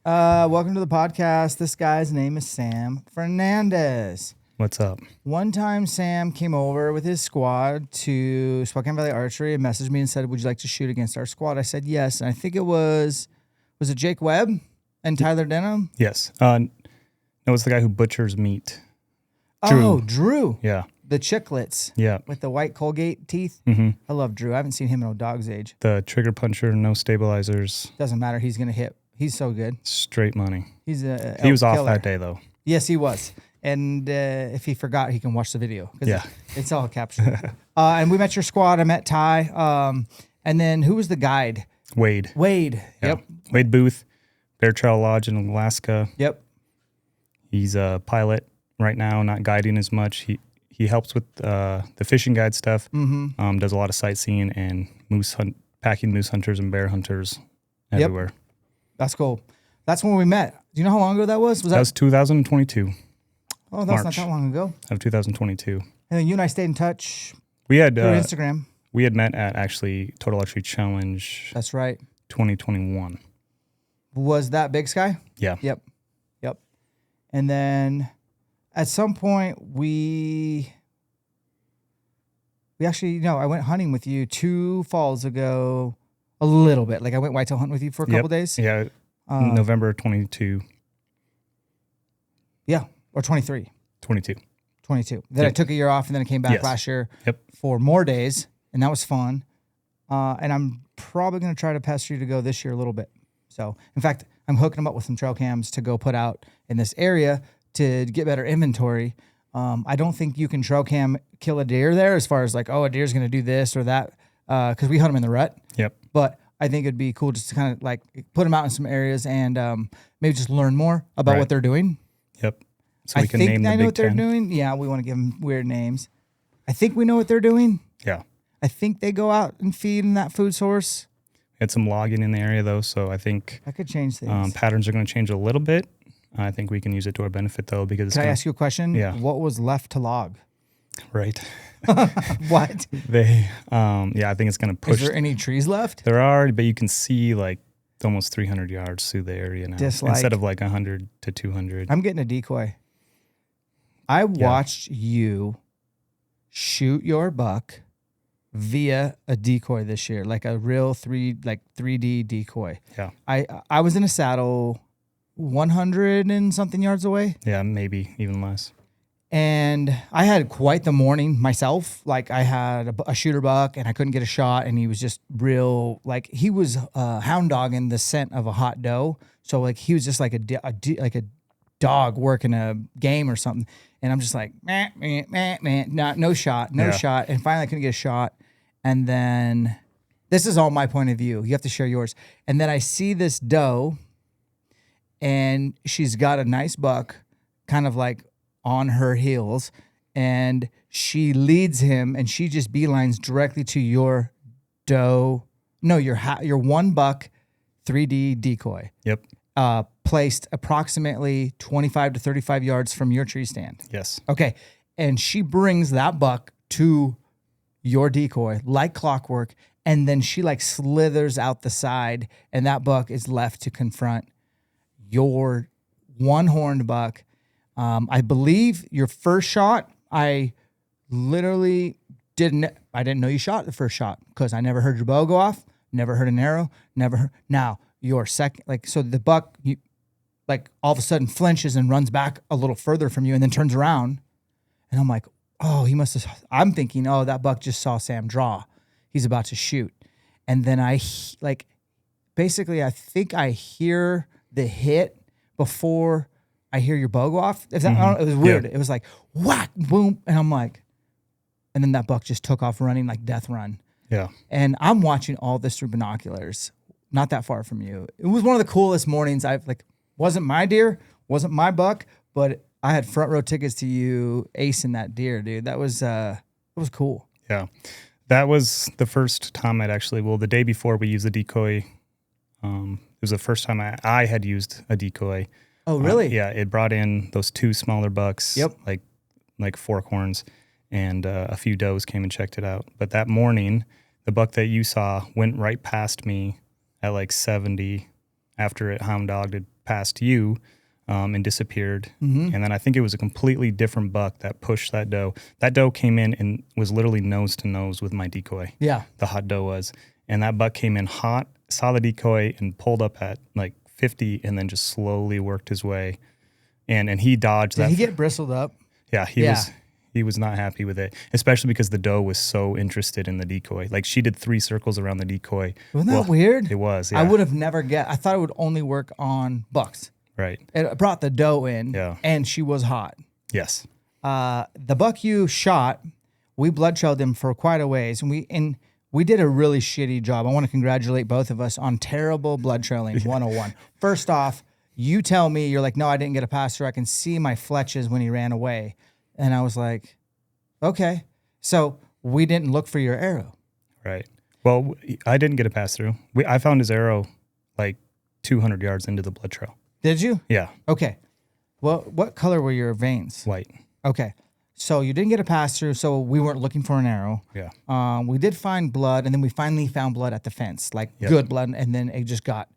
Welcome to the podcast. This guy's name is Sam Fernandez. What's up? One time, Sam came over with his squad to Spokane Valley Archery and messaged me and said, "Would you like to shoot against our squad?" I said yes, and I think it was it Jake Webb and Tyler Denham? Yes. No, it's the guy who butchers meat. Drew. Yeah. The chiclets. Yeah. With the white Colgate teeth. Mm-hmm. I love Drew. I haven't seen him in a dog's age. The trigger puncher, no stabilizers. Doesn't matter. He's going to hit. He's so good. Straight money. He was off that day, though. Yes, he was. And if he forgot, he can watch the video. Yeah. It's all captured. And we met your squad. I met Ty. And then who was the guide? Wade. Yeah. Yep. Wade Booth, Bear Trail Lodge in Alaska. Yep. He's a pilot right now, not guiding as much. He helps with the fishing guide stuff. Mm-hmm. Does a lot of sightseeing and packing moose hunters and bear hunters everywhere. Yep. That's cool. That's when we met. Do you know how long ago that was? That was 2022. Oh, that's not that long ago. Of 2022. And then you and I stayed in touch We had through Instagram. We had met at actually Total Archery Challenge. That's right. 2021. Was that Big Sky? Yeah. Yep. And then at some point we actually, I went hunting with you 2 falls ago a little bit. Like I went whitetail hunting with you for a couple days. Yeah. November 22. Yeah. Or 23. 22. Then I took a year off and then I came back last year for more days, and that was fun. And I'm probably going to try to pester you to go this year a little bit. So, in fact, I'm hooking them up with some trail cams to go put out in this area to get better inventory. I don't think you can trail cam kill a deer there as far as like, a deer's going to do this or that, because we hunt them in the rut. Yep. But I think it'd be cool just to kind of like put them out in some areas and maybe just learn more about what they're doing. Yep. So we can name the I know Big what they're Ten. doing. Yeah, we want to give them weird names. I think we know what they're doing. Yeah. I think they go out and feed in that food source. Had some logging in the area though, so I think that could change things. Patterns are going to change a little bit. I think we can use it to our benefit though, because Can I ask you a question? Yeah. What was left to log? Right. What? I think it's going to push. Is there any trees left? There are, but you can see like almost 300 yards through the area now, instead of like 100 to 200. I'm getting a decoy. I watched you shoot your buck via a decoy this year, like a real 3D decoy. Yeah. I was in a saddle 100 and something yards away. Yeah, maybe even less. And I had quite the morning myself. Like I had a shooter buck and I couldn't get a shot, and he was just real, like he was hound dogging the scent of a hot doe. So like he was just like a dog working a game or something. And I'm just like, no shot. And finally I couldn't get a shot. And then this is all my point of view. You have to share yours. And then I see this doe, and she's got a nice buck kind of like on her heels, and she leads him, and she just beelines directly to your doe. No, your one buck 3D decoy. Yep. Placed approximately 25 to 35 yards from your tree stand. Yes. Okay. And she brings that buck to your decoy like clockwork, and then she like slithers out the side, and that buck is left to confront your one-horned buck. I believe your first shot, I didn't know you shot the first shot because I never heard your bow go off, never heard an arrow, now your second, so the buck, all of a sudden flinches and runs back a little further from you and then turns around, and I'm like, I'm thinking, that buck just saw Sam draw. He's about to shoot. And then I think I hear the hit before I hear your bow go off. It was weird. Yeah. It was like whack, boom, and I'm like, and then that buck just took off running like death run. Yeah. And I'm watching all this through binoculars, not that far from you. It was one of the coolest mornings. Wasn't my deer, wasn't my buck, but I had front row tickets to you acing that deer, dude. That was it was cool. Yeah. That was the first time the day before we used the decoy. It was the first time I had used a decoy. Oh, really? Yeah, it brought in those 2 smaller bucks, yep, like forkhorns, and a few does came and checked it out. But that morning, the buck that you saw went right past me at like 70 after it hound dogged past you and disappeared. Mm-hmm. And then I think it was a completely different buck that pushed that doe. That doe came in and was literally nose to nose with my decoy. Yeah. The hot doe was. And that buck came in hot, saw the decoy, and pulled up at like 50 and then just slowly worked his way. And he dodged that. Did he get bristled up? Yeah, he was not happy with it, especially because the doe was so interested in the decoy. Like she did 3 circles around the decoy. Wasn't that weird? It was, yeah. I would have never I thought it would only work on bucks. Right. It brought the doe in, and she was hot. Yes. The buck you shot, we blood trailed him for quite a ways, and we did a really shitty job. I want to congratulate both of us on terrible blood trailing 101. First off, you tell me, you're like, no, I didn't get a pass through. I can see my fletches when he ran away. And I was like, okay. So we didn't look for your arrow. Right. Well, I didn't get a pass through. I found his arrow like 200 yards into the blood trail. Did you? Yeah. Okay. Well, what color were your veins? White. Okay. So you didn't get a pass through, so we weren't looking for an arrow. Yeah. We did find blood, and then we finally found blood at the fence, like good blood, and then it just got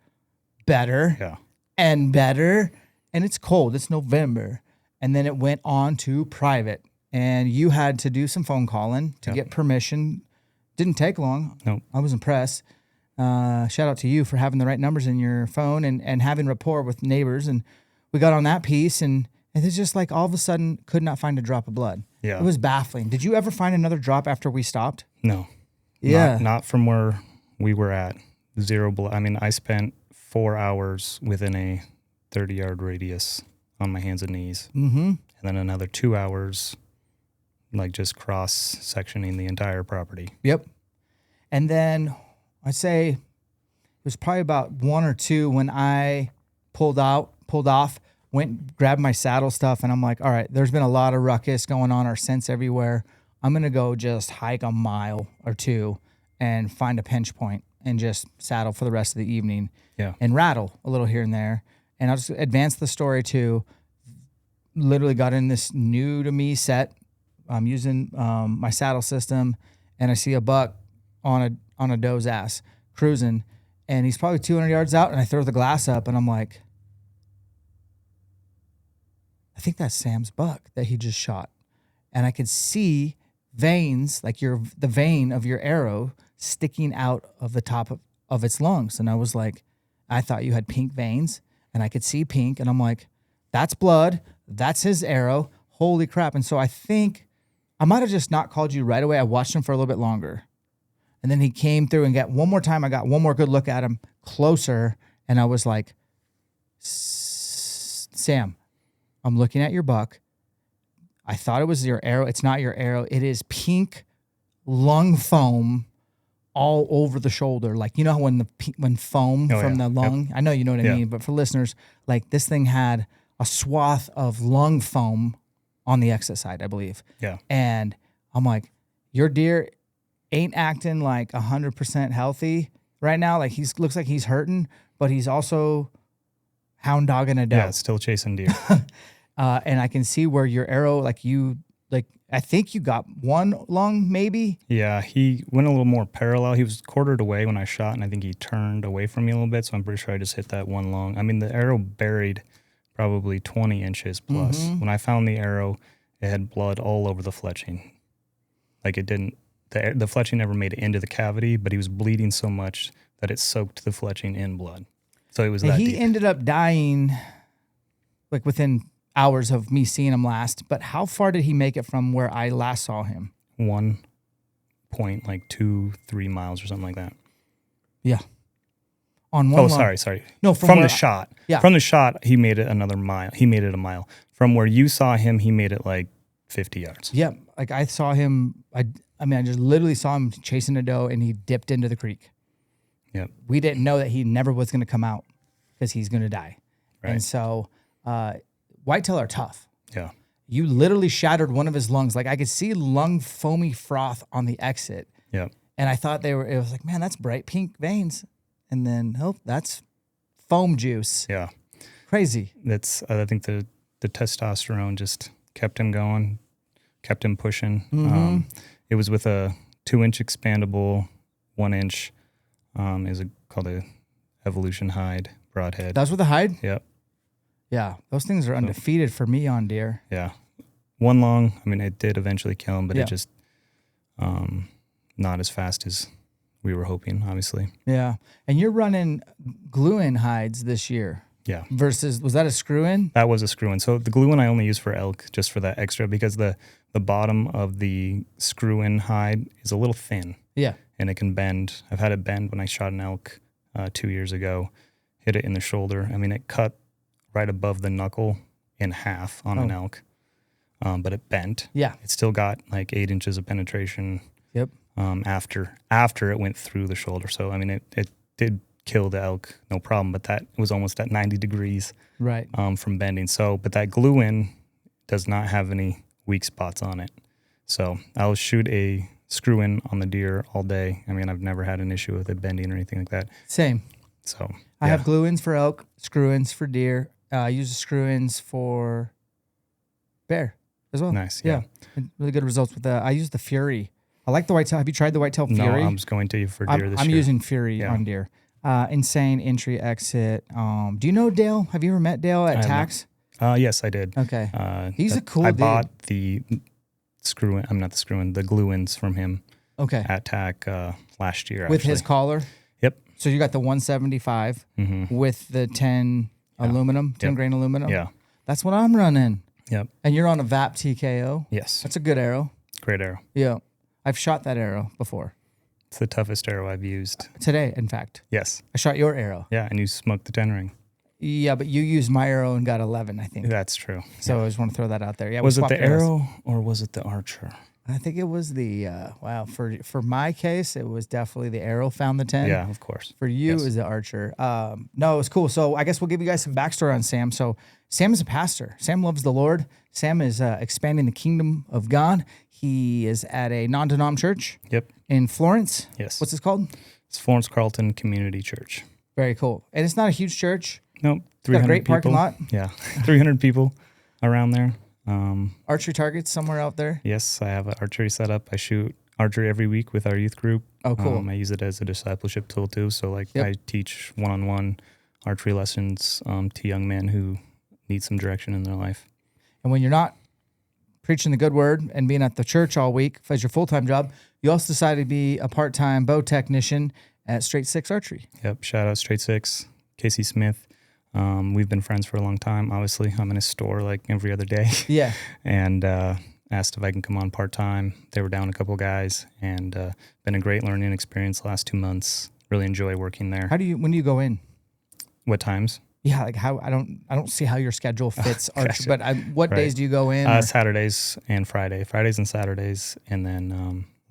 better and better. And it's cold. It's November. And then it went on to private, and you had to do some phone calling to get permission. Didn't take long. Nope. I was impressed. Shout out to you for having the right numbers in your phone and having rapport with neighbors. And we got on that piece, and it's just like all of a sudden could not find a drop of blood. Yeah. It was baffling. Did you ever find another drop after we stopped? No. Yeah. Not from where we were at. 0 blood. I mean, I spent 4 hours within a 30-yard radius on my hands and knees. Mm-hmm. And then another 2 hours, like just cross-sectioning the entire property. Yep. And then I'd say it was probably about 1 or 2 when I pulled off, went, grabbed my saddle stuff, and I'm like, all right, there's been a lot of ruckus going on, our scents everywhere. I'm going to go just hike a mile or 2 and find a pinch point and just saddle for the rest of the evening and rattle a little here and there. And I'll just advance the story to literally got in this new to me set. I'm using my saddle system, and I see a buck on a doe's ass cruising, and he's probably 200 yards out, and I throw the glass up, and I'm like, I think that's Sam's buck that he just shot. And I could see veins, like the vein of your arrow sticking out of the top of its lungs. And I was like, I thought you had pink veins, and I could see pink, and I'm like, that's blood. That's his arrow. Holy crap. And so I think I might have just not called you right away. I watched him for a little bit longer. And then he came through and got one more time. I got one more good look at him closer. And I was like, Sam, I'm looking at your buck. I thought it was your arrow. It's not your arrow. It is pink lung foam all over the shoulder. Like, you know when foam from the lung, I know you know what I mean, but for listeners, like this thing had a swath of lung foam on the exit side, I believe. Yeah. And I'm like, your deer ain't acting like 100% healthy right now. Like looks like he's hurting, but he's also hound dogging a doe. Yeah, still chasing deer. And I can see where your arrow, I think you got one lung maybe. Yeah, he went a little more parallel. He was quartered away when I shot, and I think he turned away from me a little bit, so I'm pretty sure I just hit that one lung. I mean, the arrow buried probably 20 inches plus. Mm-hmm. When I found the arrow, it had blood all over the fletching. Like it didn't, the fletching never made it into the cavity, but he was bleeding so much that it soaked the fletching in blood. So it was that deep. He ended up dying like within hours of me seeing him last, but how far did he make it from where I last saw him? 1 point, like 2-3 miles or something like that. Yeah. On one. Sorry. No, from the shot. Yeah. From the shot, he made it another mile. He made it a mile. From where you saw him, he made it like 50 yards. Yeah. Like I saw him. I just literally saw him chasing a doe, and he dipped into the creek. Yeah. We didn't know that he never was going to come out because he's going to die. Right. And so, whitetail are tough. Yeah. You literally shattered one of his lungs. Like I could see lung foamy froth on the exit. Yeah. And I thought it was like, man, that's bright pink veins. And then, that's foam juice. Yeah. Crazy. That's, I think the testosterone just kept him going, kept him pushing. Mm-hmm. It was with a 2-inch expandable, 1-inch, called a evolution hide broadhead. That's with the hide? Yep. Yeah, those things are undefeated for me on deer. Yeah. One long, I mean, it did eventually kill him, but it just not as fast as we were hoping, obviously. Yeah. And you're running glue-in hides this year. Yeah. Versus, was that a screw-in? That was a screw-in. So the glue-in I only use for elk, just for that extra, because the bottom of the screw-in hide is a little thin. Yeah. And it can bend. I've had it bend when I shot an elk 2 years ago, hit it in the shoulder. I mean, it cut right above the knuckle in half on an elk, but it bent. Yeah. It still got like 8 inches of penetration. Yep. After it went through the shoulder. So, I mean, it did kill the elk, no problem, but that was almost at 90 degrees right. From bending. So, but that glue-in does not have any weak spots on it. So I'll shoot a screw-in on the deer all day. I mean, I've never had an issue with it bending or anything like that. Same. So I have glue-ins for elk, screw-ins for deer. I use the screw-ins for bear as well. Nice. Yeah. Really good results with that. I use the Fury. I like the whitetail. Have you tried the whitetail Fury? No, I'm just going to for deer this year. I'm using Fury on deer. Insane entry exit. Do you know Dale? Have you ever met Dale at Tax? Yes, I did. Okay. He's a cool dude. I bought the screw-in. I'm not the screw-in. The glue-ins from him. Okay. At TAC last year. With his collar. Yep. So you got the 175 with the 10 aluminum, 10 grain aluminum. Yeah. That's what I'm running. Yep. And you're on a VAP TKO. Yes. That's a good arrow. Great arrow. Yeah. I've shot that arrow before. It's the toughest arrow I've used. Today, in fact. Yes. I shot your arrow. Yeah, and you smoked the 10 ring. Yeah, but you used my arrow and got 11, I think. That's true. So I just want to throw that out there. Yeah. Was it the arrow or was it the archer? I think it was the, for my case, it was definitely the arrow found the 10. Yeah, of course. For you, it was the archer. No, it was cool. So I guess we'll give you guys some backstory on Sam. So Sam is a pastor. Sam loves the Lord. Sam is expanding the kingdom of God. He is at a non-denom church. Yep. In Florence. Yes. What's this called? It's Florence Carlton Community Church. Very cool. And it's not a huge church. Nope. 300 got a great people. parking lot. Yeah. 300 people around there. Archery targets somewhere out there. Yes, I have an archery set up. I shoot archery every week with our youth group. Oh, cool. I use it as a discipleship tool too. So I teach one-on-one archery lessons to young men who need some direction in their life. And when you're not preaching the good word and being at the church all week as your full-time job, you also decided to be a part-time bow technician at Straight Six Archery. Yep. Shout out Straight Six, Casey Smith. We've been friends for a long time. Obviously, I'm in his store like every other day. Yeah. And asked if I can come on part-time. They were down a couple guys, and been a great learning experience the last 2 months. Really enjoy working there. When do you go in? What times? Yeah, like how I don't see how your schedule fits archery, but what days do you go in? Saturdays and Fridays and Saturdays, and then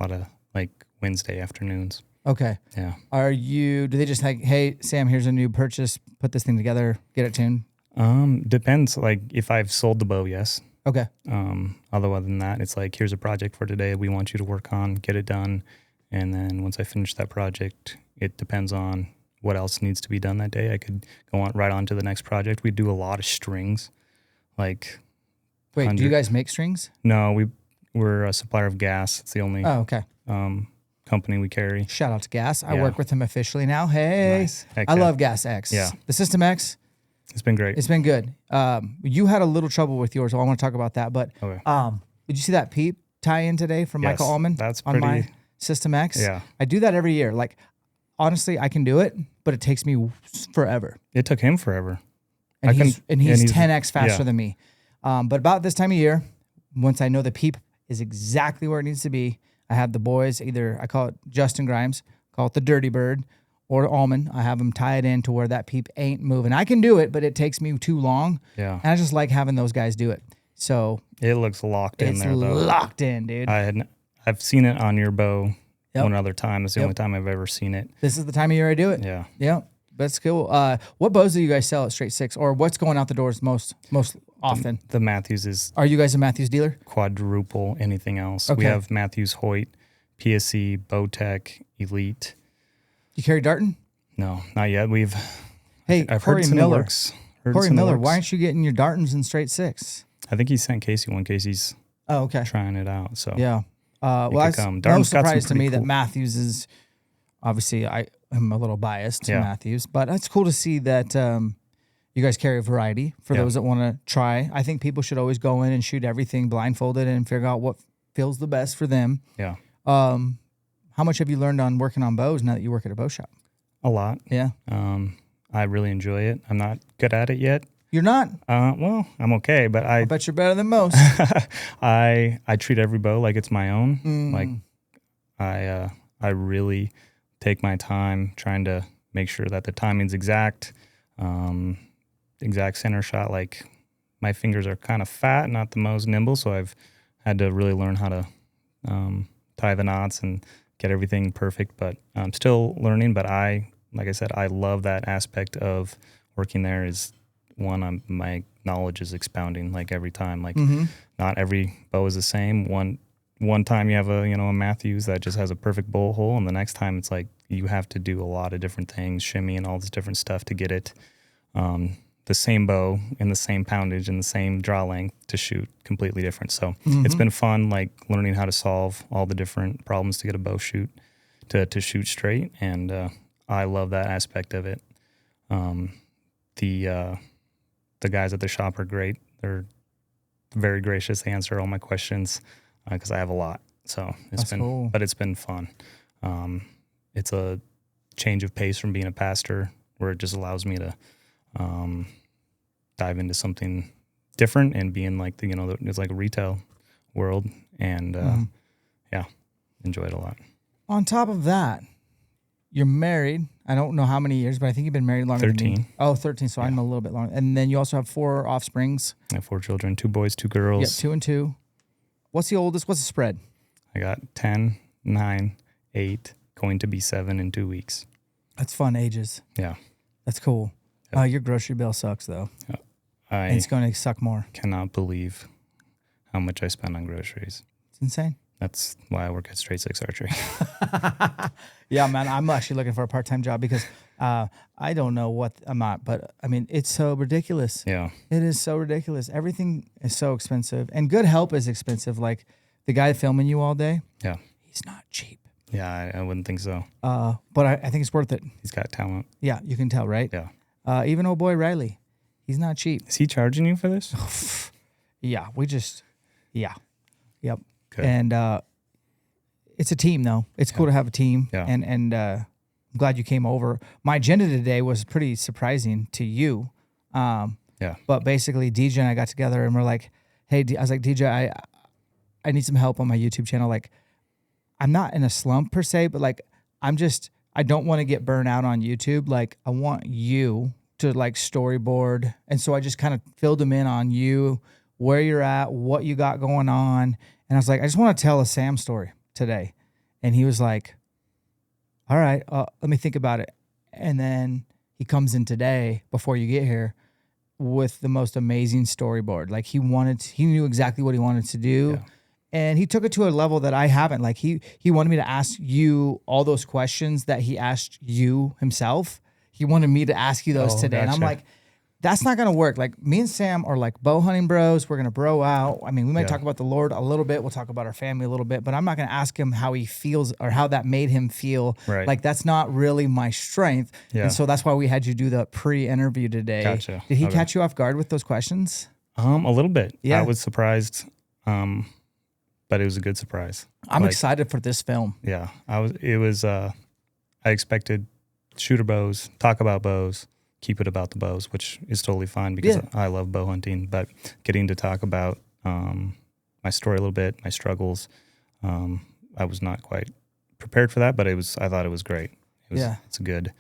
a lot of like Wednesday afternoons. Okay. Yeah. Do they just like, hey, Sam, here's a new purchase, put this thing together, get it tuned? Depends. Like if I've sold the bow, yes. Okay. Other than that, it's like, here's a project for today we want you to work on, get it done. And then once I finish that project, it depends on what else needs to be done that day. I could go on right on to the next project. We do a lot of strings. Like, wait, do you guys make strings? No, we're a supplier of gas. It's the only company we carry. Shout out to Gas. I work with him officially now. Hey, nice. I love Gas X. Yeah. The System X. It's been great. It's been good. You had a little trouble with yours, so I want to talk about that. But okay. Did you see that peep tie-in today from Michael Allman? That's on my System X. Yeah. I do that every year. Like, honestly, I can do it, but it takes me forever. It took him forever. And he's 10x faster than me. But about this time of year, once I know the peep is exactly where it needs to be, I have the boys, either I call it Justin Grimes, call it the Dirty Bird, or Allman. I have them tie it in to where that peep ain't moving. I can do it, but it takes me too long. Yeah. And I just like having those guys do it. So it looks locked in there, though. It's locked in, dude. I've seen it on your bow one other time. It's the only time I've ever seen it. This is the time of year I do it. Yeah. Yeah. That's cool. What bows do you guys sell at Straight Six, or what's going out the doors most often? The Matthews is. Are you guys a Matthews dealer? Quadruple anything else. Okay. We have Matthews, Hoyt, PSC, Bowtech, Elite. You carry Darton? No, not yet. I've Corey heard some Miller. works. Corey Miller, why aren't you getting your Dartons in Straight Six? I think he sent Casey one. Casey's trying it out. So yeah. It's no surprise to me that Matthews is, obviously I am a little biased to Matthews, but it's cool to see that You guys carry a variety for those that want to try. I think people should always go in and shoot everything blindfolded and figure out what feels the best for them. Yeah. How much have you learned on working on bows now that you work at a bow shop? A lot. Yeah. I really enjoy it. I'm not good at it yet. You're not? Well, I'm okay, but I bet you're better than most. I treat every bow like it's my own. Like I really take my time trying to make sure that the timing's exact, exact center shot. Like my fingers are kind of fat, not the most nimble, so I've had to really learn how to tie the knots and get everything perfect. But I'm still learning. But like I said, I love that aspect of working there. Is one, my knowledge is expounding like every time. Like not every bow is the same. One time you have a Matthews that just has a perfect bowl hole, and the next time it's like you have to do a lot of different things, shimmy and all this different stuff to get it the same bow in the same poundage and the same draw length to shoot completely different. So it's been fun, like learning how to solve all the different problems to get a bow shoot to shoot straight, and I love that aspect of it. The guys at the shop are great. They're very gracious. They answer all my questions because I have a lot. So it's cool. But it's been fun. It's a change of pace from being a pastor, where it just allows me to dive into something different and being like it's like a retail world, and enjoy it a lot. On top of that, you're married. I don't know how many years, but I think you've been married longer 13. than me. Oh, 13. So I'm a little bit longer. And then you also have 4 offsprings. I have 4 children, 2 boys, 2 girls. Yep, 2 and 2. What's the oldest? What's the spread? I got 10, 9, 8, going to be 7 in 2 weeks. That's fun ages. Yeah. That's cool. Yep. Your grocery bill sucks, though. And it's going to suck more. Cannot believe how much I spend on groceries. It's insane. That's why I work at Straight Six Archery. Yeah, man. I'm actually looking for a part-time job because I don't know what I'm at, but I mean, it's so ridiculous. Yeah. It is so ridiculous. Everything is so expensive, and good help is expensive. Like the guy filming you all day. Yeah. He's not cheap. Yeah, I wouldn't think so. But I think it's worth it. He's got talent. Yeah, you can tell, right? Yeah. Even old boy Riley, he's not cheap. Is he charging you for this? Yeah, Yep. Good. And it's a team, though. It's cool to have a team. Yeah. And I'm glad you came over. My agenda today was pretty surprising to you. Yeah. But basically, DJ and I got together and we're like, hey, I was like, DJ, I need some help on my YouTube channel. Like, I'm not in a slump per se, but like, I don't want to get burnt out on YouTube. Like, I want you to like storyboard. And so I just kind of filled him in on you, where you're at, what you got going on. And I was like, I just want to tell a Sam story today. And he was like, all right, let me think about it. And then he comes in today before you get here with the most amazing storyboard. Like he knew exactly what he wanted to do. Yeah. And he took it to a level that I haven't. Like he wanted me to ask you all those questions that he asked you himself. He wanted me to ask you those today. Gotcha. And I'm like, that's not going to work. Like me and Sam are like bow hunting bros. We're going to bro out. I mean, we might talk about the Lord a little bit. We'll talk about our family a little bit, but I'm not going to ask him how he feels or how that made him feel. Right. Like that's not really my strength. Yeah. And so that's why we had you do the pre-interview today. Gotcha. Did he catch you off guard with those questions? A little bit. Yeah. I was surprised. But it was a good surprise. I'm excited for this film. Yeah. I expected shooter bows, talk about bows, keep it about the bows, which is totally fine because I love bow hunting, but getting to talk about my story a little bit, my struggles, I was not quite prepared for that, but I thought it was great. It's good.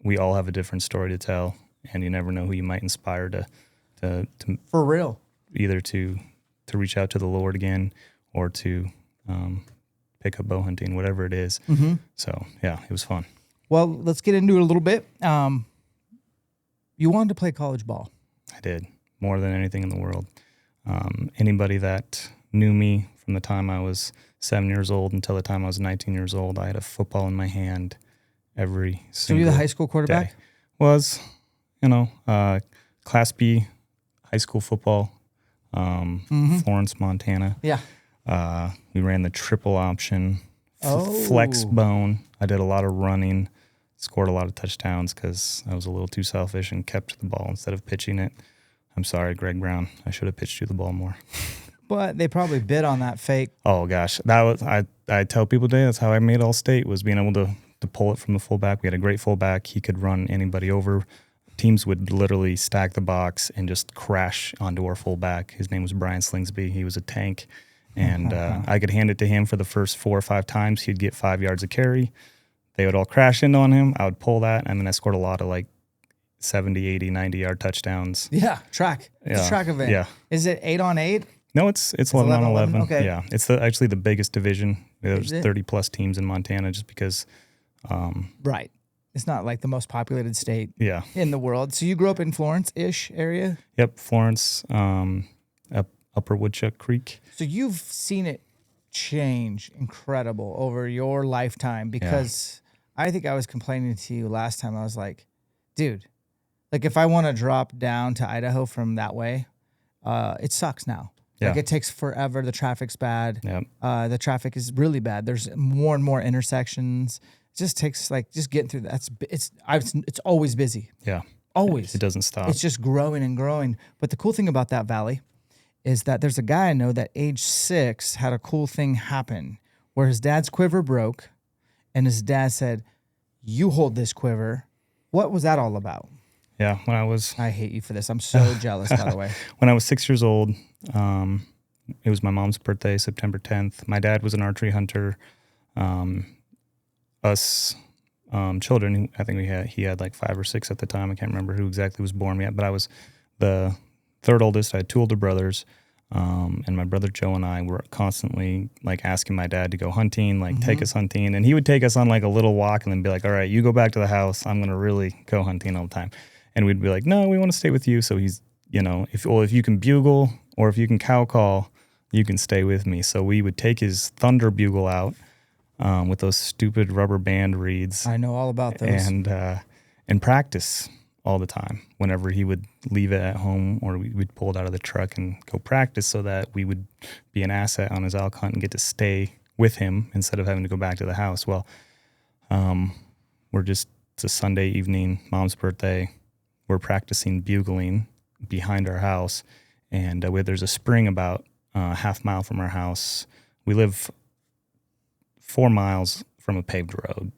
We all have a different story to tell, and you never know who you might inspire to for real, either to reach out to the Lord again or to pick up bow hunting, whatever it is. Mm-hmm. So, yeah, it was fun. Well, let's get into it a little bit. You wanted to play college ball. I did, more than anything in the world. Anybody that knew me from the time I was 7 years old until the time I was 19 years old, I had a football in my hand every single day. So you're the high school quarterback? Was, Class B high school football. Florence, Montana. Yeah. We ran the triple option, flex bone. I did a lot of running, scored a lot of touchdowns because I was a little too selfish and kept the ball instead of pitching it. I'm sorry, Greg Brown. I should have pitched you the ball more. But they probably bid on that fake. Oh gosh, that was I tell people today that's how I made All-State, was being able to pull it from the fullback. We had a great fullback. He could run anybody over. Teams would literally stack the box and just crash onto our fullback. His name was Brian Slingsby. He was a tank, and I could hand it to him for the first 4 or 5 times. He'd get 5 yards of carry. They would all crash in on him. I would pull that, and then I scored a lot of like 70, 80, 90-yard touchdowns. Yeah, track. It's a track event. Yeah. Is it 8-on-8? No, it's 11 on 11. Okay. Yeah, it's actually the biggest division. There's 30-plus teams in Montana just because. Right. It's not like the most populated state Yeah. in the world. So you grew up in Florence-ish area? Yep, Florence, Upper Woodchuck Creek. So you've seen it change incredible over your lifetime, because I think I was complaining to you last time. I was like, dude, like if I want to drop down to Idaho from that way, it sucks now. Yeah. Like it takes forever. The traffic's bad. Yep. The traffic is really bad. There's more and more intersections. It just takes just getting through that. It's always busy. Yeah. Always. It doesn't stop. It's just growing and growing. But the cool thing about that valley is that there's a guy I know that age 6 had a cool thing happen where his dad's quiver broke, and his dad said, "You hold this quiver." What was that all about? Yeah, I hate you for this. I'm so jealous, by the way. When I was 6 years old, it was my mom's birthday, September 10th. My dad was an archery hunter. Us children, I think he had like 5 or 6 at the time. I can't remember who exactly was born yet, but I was the third oldest. I had 2 older brothers, and my brother Joe and I were constantly like asking my dad to go hunting, like take us hunting, and he would take us on like a little walk and then be like, "All right, you go back to the house. I'm gonna really go hunting all the time." And we'd be like, "No, we want to stay with you." So he's, if you can bugle or if you can cow call, you can stay with me. So we would take his thunder bugle out with those stupid rubber band reeds. I know all about those. And practice all the time. Whenever he would leave it at home, or we'd pull it out of the truck and go practice, so that we would be an asset on his elk hunt and get to stay with him instead of having to go back to the house. Well, it's a Sunday evening, Mom's birthday. We're practicing bugling behind our house, and there's a spring about half mile from our house. We live 4 miles from a paved road,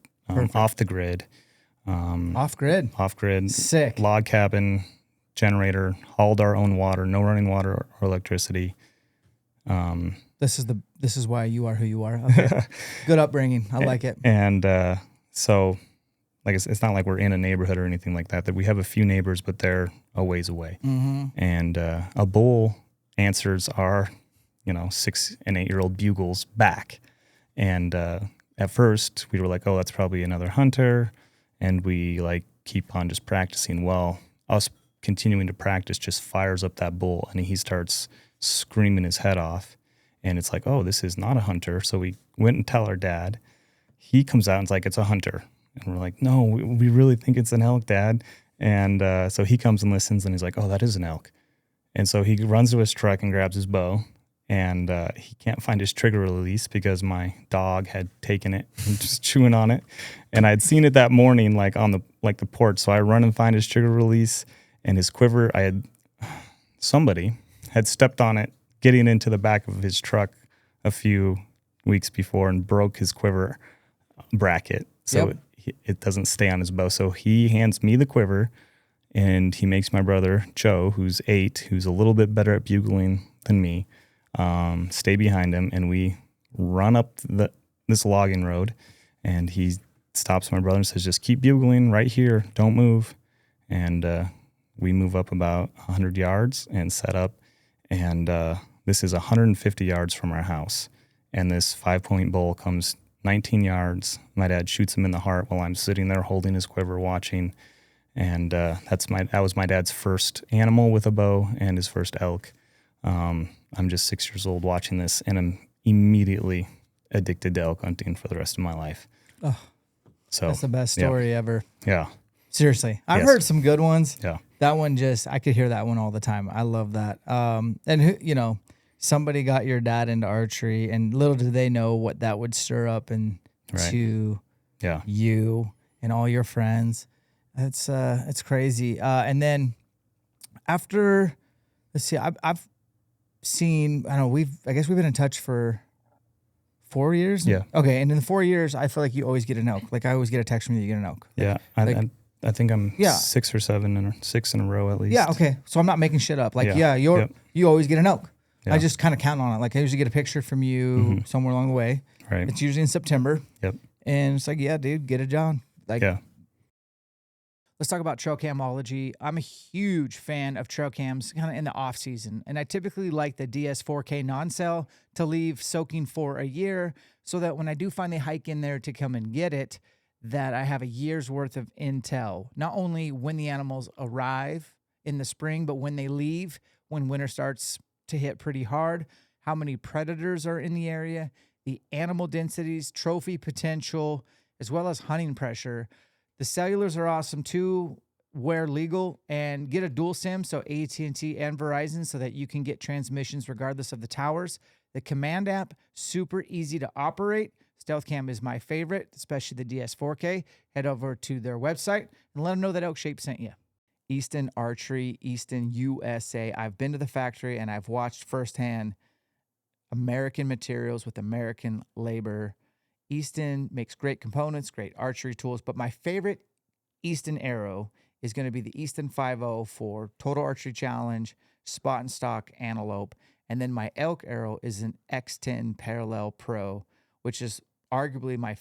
off the grid. Off grid. Sick. Log cabin, generator, hauled our own water, no running water or electricity. This is why you are who you are. Okay. Good upbringing. I like it. And so, like it's not like we're in a neighborhood or anything like that. That we have a few neighbors, but they're a ways away. Mm-hmm. And a bull answers our, 6 and 8-year-old bugles back. And at first we were like, "Oh, that's probably another hunter," and we like keep on just practicing. Well, us continuing to practice just fires up that bull, and he starts screaming his head off. And it's like, "Oh, this is not a hunter." So we went and tell our dad. He comes out and is like, "It's a hunter." And we're like, "No, we really think it's an elk, Dad." And so he comes and listens, and he's like, "Oh, that is an elk." And so he runs to his truck and grabs his bow, and he can't find his trigger release because my dog had taken it and just chewing on it. And I'd seen it that morning, like on the porch. So I run and find his trigger release and his quiver. Somebody had stepped on it, getting into the back of his truck a few weeks before, and broke his quiver bracket. So it doesn't stay on his bow. So he hands me the quiver, and he makes my brother Joe, who's 8, who's a little bit better at bugling than me, stay behind him. And we run up this logging road, and he stops my brother and says, "Just keep bugling right here. Don't move." And we move up about 100 yards and set up. And this is 150 yards from our house. And this 5-point bull comes 19 yards. My dad shoots him in the heart while I'm sitting there holding his quiver watching. And that was my dad's first animal with a bow and his first elk. I'm just 6 years old watching this, and I'm immediately addicted to elk hunting for the rest of my life. Oh, so that's the best story ever. Yeah. Seriously. I've heard some good ones. Yeah. That one I could hear that one all the time. I love that. And somebody got your dad into archery, and little did they know what that would stir up into you. and all your friends. It's crazy. And then after, let's see, I've seen, I don't know, I guess we've been in touch for 4 years. Yeah. Okay. And in the 4 years, I feel like you always get an elk. Like I always get a text from you, you get an elk. Yeah. I think I'm 6 or 7 6 in a row at least. Yeah. Okay. So I'm not making shit up. Like, you always get an elk. Yeah. I just kind of count on it. Like I usually get a picture from you somewhere along the way. Right. It's usually in September. Yep. And it's like, yeah, dude, get it on. Like, yeah. Let's talk about trail camology. I'm a huge fan of trail cams kind of in the off season. And I typically like the DS4K non-cell to leave soaking for a year so that when I do finally hike in there to come and get it, that I have a year's worth of intel, not only when the animals arrive in the spring, but when they leave, when winter starts to hit pretty hard, how many predators are in the area, the animal densities, trophy potential, as well as hunting pressure. The cellulars are awesome too, where legal, and get a dual SIM, so AT&T and Verizon, so that you can get transmissions regardless of the towers. The command app, super easy to operate. Stealth Cam is my favorite, especially the DS4K. Head over to their website and let them know that ELKSHAPE sent you. Easton Archery, Easton, USA. I've been to the factory and I've watched firsthand American materials with American labor. Easton makes great components, great archery tools, but my favorite Easton arrow is going to be the Easton 5.0 for Total Archery Challenge, Spot and Stock Antelope. And then my elk arrow is an X10 Parallel Pro, which is arguably my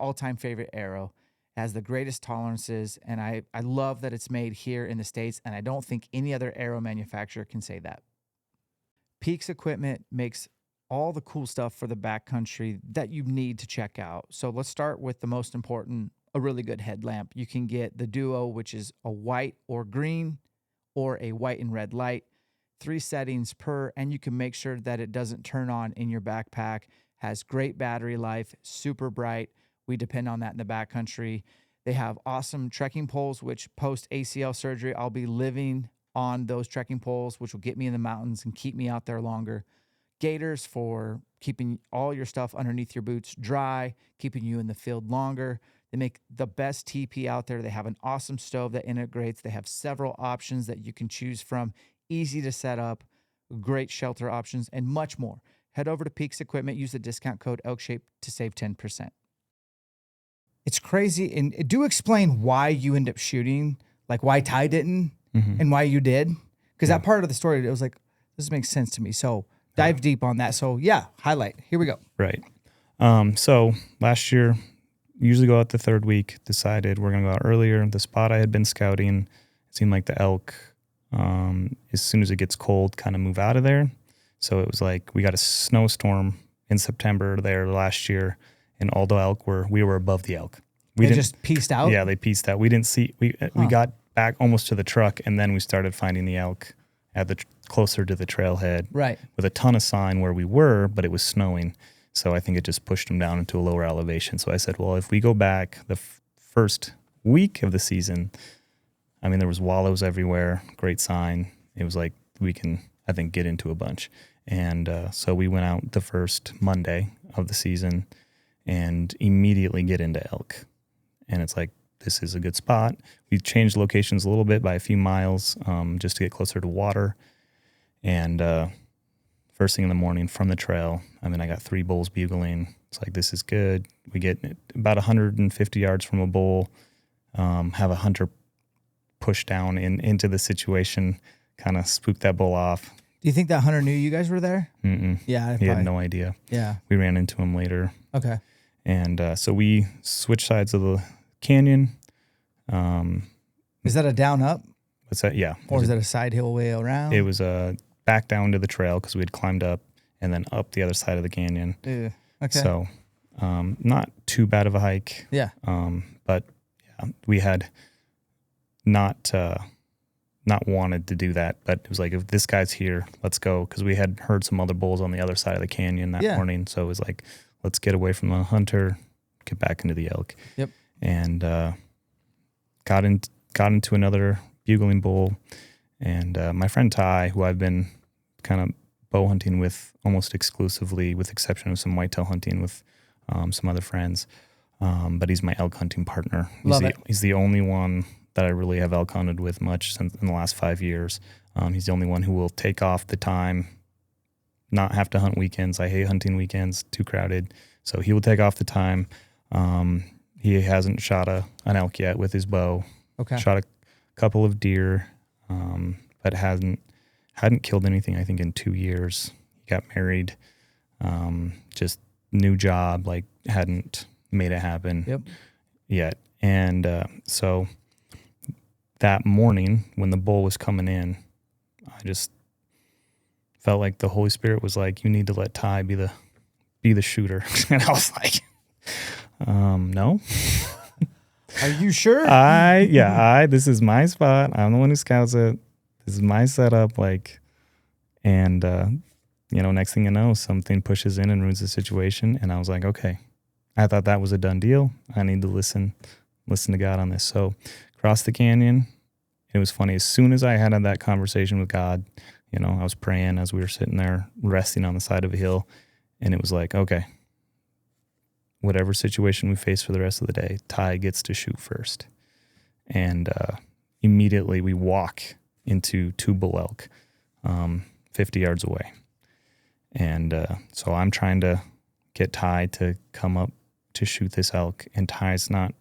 all-time favorite arrow. It has the greatest tolerances, and I love that it's made here in the States, and I don't think any other arrow manufacturer can say that. Peaks Equipment makes all the cool stuff for the backcountry that you need to check out. So let's start with the most important, a really good headlamp. You can get the Duo, which is a white or green or a white and red light, 3 settings per, and you can make sure that it doesn't turn on in your backpack. Has great battery life, super bright. We depend on that in the backcountry. They have awesome trekking poles, which post ACL surgery, I'll be living on those trekking poles, which will get me in the mountains and keep me out there longer. Gaiters for keeping all your stuff underneath your boots dry, keeping you in the field longer. They make the best TP out there. They have an awesome stove that integrates. They have several options that you can choose from. Easy to set up, great shelter options, and much more. Head over to Peaks Equipment. Use the discount code ELKSHAPE to save 10%. It's crazy. And do explain why you end up shooting, like why Ty didn't and why you did. Because that part of the story, it was like, this makes sense to me. So dive deep on that. So highlight. Here we go. Right. So last year, usually go out the 3rd week, decided we're going to go out earlier. The spot I had been scouting, it seemed like the elk, as soon as it gets cold, kind of move out of there. So it was like we got a snowstorm in September there last year, and all the elk we were above the elk. They just pieced out? Yeah, they pieced out. We didn't see, we got back almost to the truck, and then we started finding the elk at closer to the trailhead. Right. With a ton of sign where we were, but it was snowing. So I think it just pushed them down into a lower elevation. So I said, well, if we go back the first week of the season, I mean, there was wallows everywhere, great sign. It was like we can, I think, get into a bunch. And so we went out the first Monday of the season and immediately get into elk. And it's like, this is a good spot. We changed locations a little bit by a few miles just to get closer to water. And first thing in the morning from the trail, I mean, I got 3 bulls bugling. It's like, this is good. We get about 150 yards from a bull, have a hunter push down into the situation, kind of spook that bull off. Do you think that hunter knew you guys were there? Mm-mm. Yeah. He had no idea. Yeah. We ran into him later. Okay. And so we switched sides of the canyon. Is that a down up? What's that? Yeah. Or is that a side hill way around? It was back down to the trail because we had climbed up and then up the other side of the canyon. Ew. Okay. So not too bad of a hike. Yeah. But yeah, we had not wanted to do that, but it was like, if this guy's here, let's go. Because we had heard some other bulls on the other side of the canyon that morning. So it was like, let's get away from the hunter, get back into the elk. Yep. And got into another bugling bull. And my friend Ty, who I've been kind of bow hunting with almost exclusively, with exception of some whitetail hunting with some other friends, but he's my elk hunting partner. Love it. He's the only one that I really have elk hunted with much since in the last 5 years. He's the only one who will take off the time, not have to hunt weekends. I hate hunting weekends, too crowded. So he will take off the time. He hasn't shot an elk yet with his bow. Okay. Shot a couple of deer, but hadn't killed anything, I think, in 2 years. He got married, just new job, like hadn't made it happen yet. And so that morning when the bull was coming in, I just felt like the Holy Spirit was like, you need to let Ty be the shooter. And I was like, no. Are you sure? This is my spot. I'm the one who scouts it. This is my setup. And next thing you know, something pushes in and ruins the situation. And I was like, okay, I thought that was a done deal. I need to listen to God on this. So across the canyon, it was funny. As soon as I had that conversation with God, I was praying as we were sitting there resting on the side of a hill. And it was like, okay, whatever situation we face for the rest of the day, Ty gets to shoot first. And immediately we walk into 2 bull elk 50 yards away. And so I'm trying to get Ty to come up to shoot this elk, and Ty's not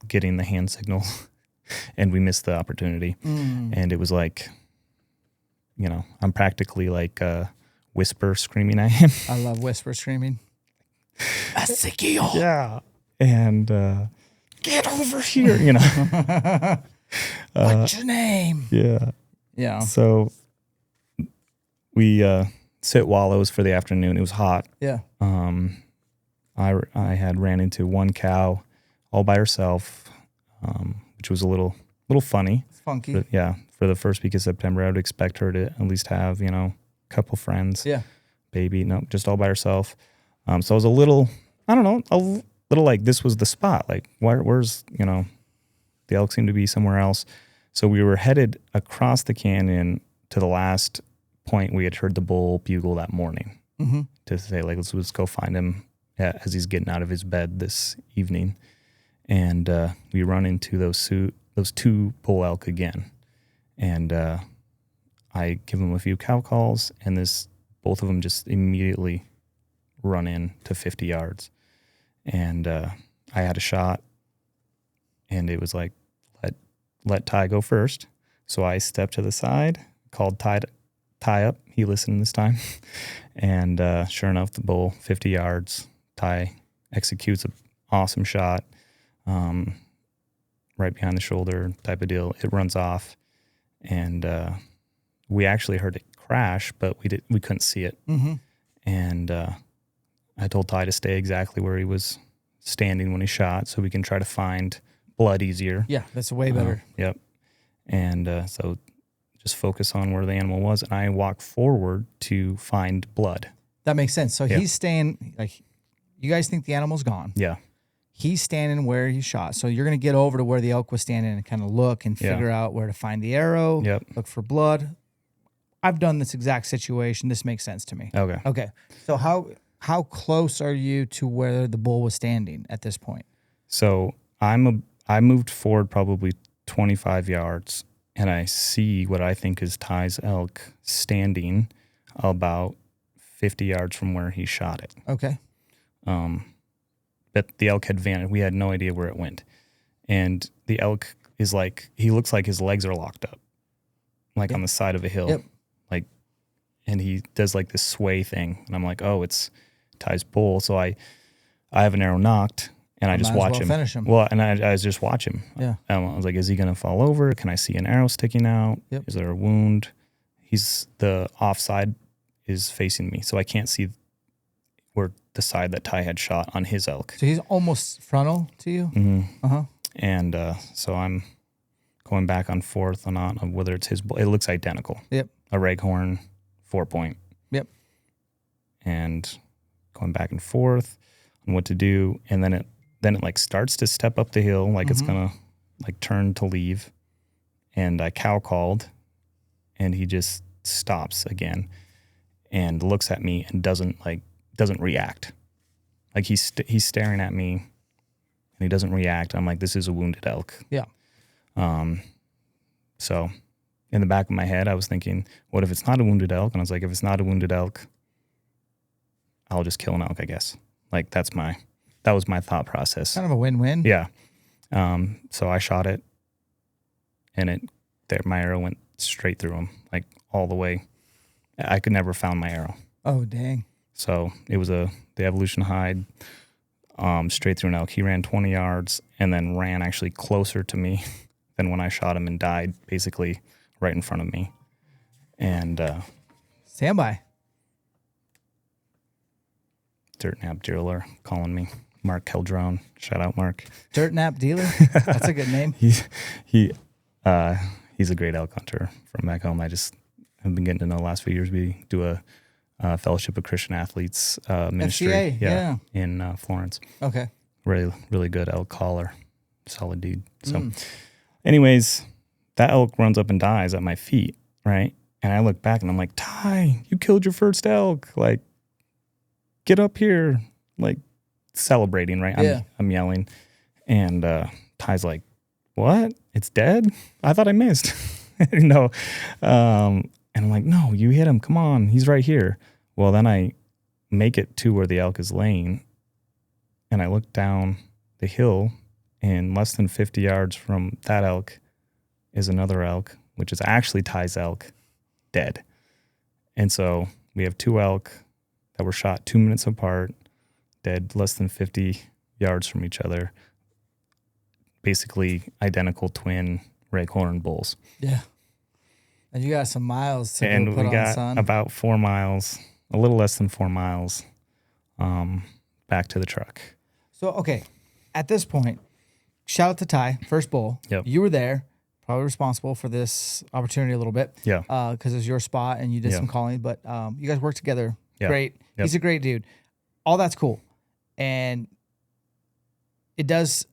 getting the hand signal, and we missed the opportunity. And it was like, I'm practically like whisper screaming at him. I love whisper screaming. Ezekiel. Yeah. And get over here, What's your name? Yeah. Yeah. So we sit wallows for the afternoon. It was hot. Yeah. I had ran into one cow all by herself, which was a little funny. Funky. But yeah, for the first week of September, I would expect her to at least have, a couple friends. Yeah. Baby, no, just all by herself. So I was a little like this was the spot. Like, where's, the elk seemed to be somewhere else. So we were headed across the canyon to the last point we had heard the bull bugle that morning to say, like, let's go find him as he's getting out of his bed this evening. And we run into those 2 bull elk again. And I give them a few cow calls, and both of them just immediately run in to 50 yards. And I had a shot, and it was like, let Ty go first. So I stepped to the side, called Ty up. He listened this time. And sure enough, the bull, 50 yards, Ty executes an awesome shot right behind the shoulder type of deal. It runs off, and we actually heard it crash, but we couldn't see it. And I told Ty to stay exactly where he was standing when he shot, so we can try to find blood easier. Yeah, that's way better. Yep. And so just focus on where the animal was, and I walk forward to find blood. That makes sense. So he's staying, like, you guys think the animal's gone. Yeah. He's standing where he shot. So you're going to get over to where the elk was standing and kind of look and figure out where to find the arrow, look for blood. I've done this exact situation. This makes sense to me. Okay. So how close are you to where the bull was standing at this point? So I moved forward probably 25 yards, and I see what I think is Ty's elk standing about 50 yards from where he shot it. Okay. But the elk had vanished. We had no idea where it went. And the elk is like, he looks like his legs are locked up, like on the side of a hill. Like, and he does like this sway thing. And I'm like, oh, it's Ty's bull. So I have an arrow knocked, and I just watch him. Finish him. Well, and I just watch him. Yeah. I was like, is he going to fall over? Can I see an arrow sticking out? Yep. Is there a wound? The offside is facing me, so I can't see where the side that Ty had shot on his elk. So he's almost frontal to you? Mm-hmm. And so I'm going back and forth on whether it's his bull. It looks identical. Yep. A Raghorn 4-point. Yep. And going back and forth on what to do, and then it like starts to step up the hill, like it's gonna like turn to leave, and I cow called, and he just stops again and looks at me and doesn't react. Like he's staring at me he doesn't react. I'm like, this is a wounded elk. Yeah. So in the back of my head, I was thinking, what if it's not a wounded elk? And I was like, if it's not a wounded elk, I'll just kill an elk, I guess. Like that was my thought process. Kind of a win-win. Yeah. So I shot it, and my arrow went straight through him, like all the way. I could never found my arrow. Oh, dang. So it was the evolution hide, straight through an elk. He ran 20 yards and then ran actually closer to me than when I shot him, and died basically right in front of me. And stand by. Dirt Nap Dealer calling me. Mark Keldrone. Shout out, Mark. Dirt Nap Dealer? That's a good name. He's a great elk hunter from back home. I just have been getting to know the last few years. We do a Fellowship of Christian Athletes ministry. FCA, yeah. In Florence. Okay. Really, really good elk caller. Solid dude. So anyways, that elk runs up and dies at my feet, right? And I look back and I'm like, Ty, you killed your first elk. Like, get up here. Like, celebrating, right? I'm yelling. And Ty's like, what? It's dead? I thought I missed. No. And I'm like, no, you hit him. Come on. He's right here. Well, then I make it to where the elk is laying, and I look down the hill, and less than 50 yards from that elk is another elk, which is actually Ty's elk, dead. And so we have two elk that were shot 2 minutes apart, dead less than 50 yards from each other, basically identical twin Raghorn bulls. Yeah. And you got some miles to and go put we got on, son. About 4 miles, a little less than 4 miles, back to the truck. So, okay, at this point, shout out to Ty, first bull. Yep. You were there, probably responsible for this opportunity a little bit. Yeah. Because it was your spot and you did some calling, but you guys worked together. Yeah. Great. Yep. He's a great dude. All that's cool. And it does,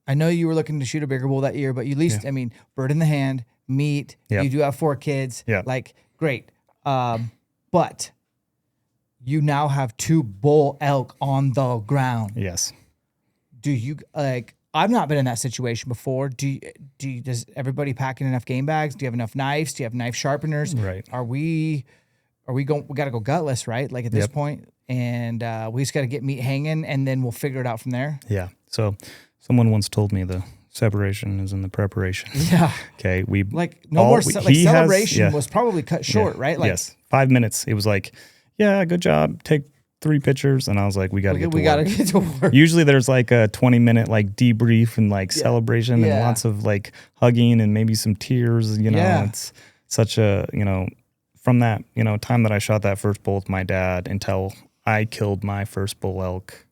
I know you were looking to shoot a bigger bull that year, but you at least, I mean, bird in the hand, meat, you do have 4 kids. Yeah. Like, great. But you now have 2 bull elk on the ground. Yes. Do you, like, I've not been in that situation before. Does everybody pack in enough game bags? Do you have enough knives? Do you have knife sharpeners? Right. We got to go gutless, right? Like at this point, and we just got to get meat hanging, and then we'll figure it out from there. Yeah. So someone once told me the separation is in the preparation. Yeah. Okay. Celebration was probably cut short, right? Like, yes. 5 minutes. It was like, yeah, good job. Take 3 pictures. And I was like, we got to get to work. Usually there's like a 20-minute like debrief and like celebration and lots of like hugging and maybe some tears. You know, it's such a, from that, time that I shot that first bull with my dad until I killed my first bull elk,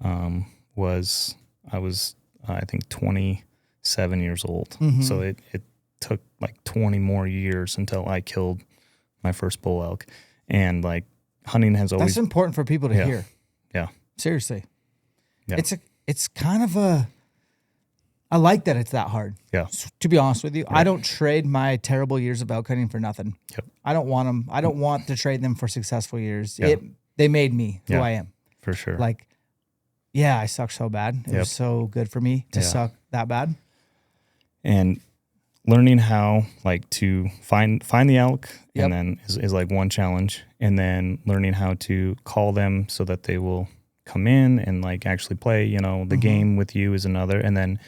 I was, I think 27 years old. Mm-hmm. So it took like 20 more years until I killed my first bull elk. And like hunting has always... That's important for people to hear. Yeah. Seriously. Yeah. It's kind of I like that it's that hard. Yeah. To be honest with you, I don't trade my terrible years of elk hunting for nothing. Yep. I don't want them. I don't want to trade them for successful years. Yeah. They made me who I am. For sure. Like, yeah, I suck so bad. It was so good for me to suck that bad. And learning how like to find the elk and then is like one challenge. And then learning how to call them so that they will come in and like actually play, the game with you is another. And then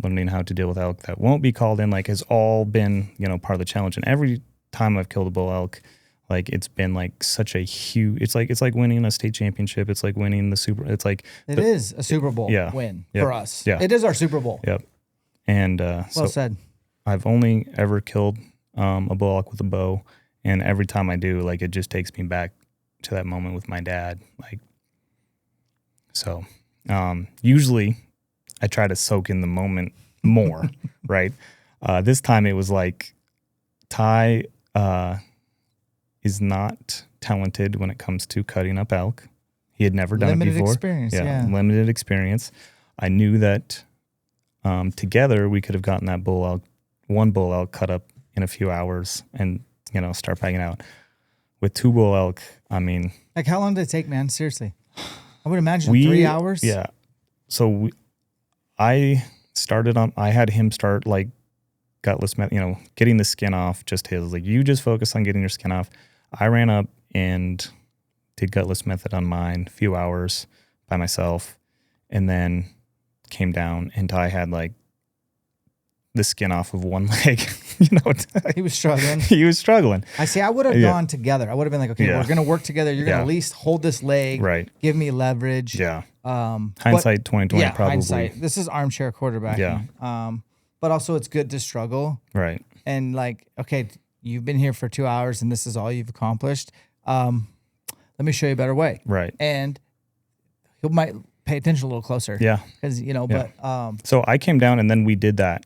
learning how to deal with elk that won't be called in, like, has all been, part of the challenge. And every time I've killed a bull elk, like, it's been like such a huge, it's like winning a state championship. It's like winning the Super, it's like. It is a Super Bowl win for us. Yeah. It is our Super Bowl. Yep. And well said. I've only ever killed a bull elk with a bow. And every time I do, like, it just takes me back to that moment with my dad. Like, so usually I try to soak in the moment more, right? This time it was like Ty is not talented when it comes to cutting up elk. He had never done it before. Limited experience. I knew that together we could have gotten that one bull elk cut up in a few hours and, start packing out. With 2 bull elk, I mean... Like, how long did it take, man? Seriously. I would imagine 3 hours. Yeah. So I had him start like gutless, getting the skin off, just his. Like, you just focus on getting your skin off. I ran up and did gutless method on mine, a few hours by myself, and then came down until I had like the skin off of one leg. He was struggling. He was struggling. I would have gone together. I would have been like, okay, we're going to work together. You're going to at least hold this leg. Right. Give me leverage. Yeah. Hindsight 2020, probably. Hindsight. This is armchair quarterbacking. Yeah. But also it's good to struggle. Right. And like, okay, you've been here for 2 hours and this is all you've accomplished. Let me show you a better way. Right. And he might pay attention a little closer. Yeah. Because, but. So I came down and then we did that.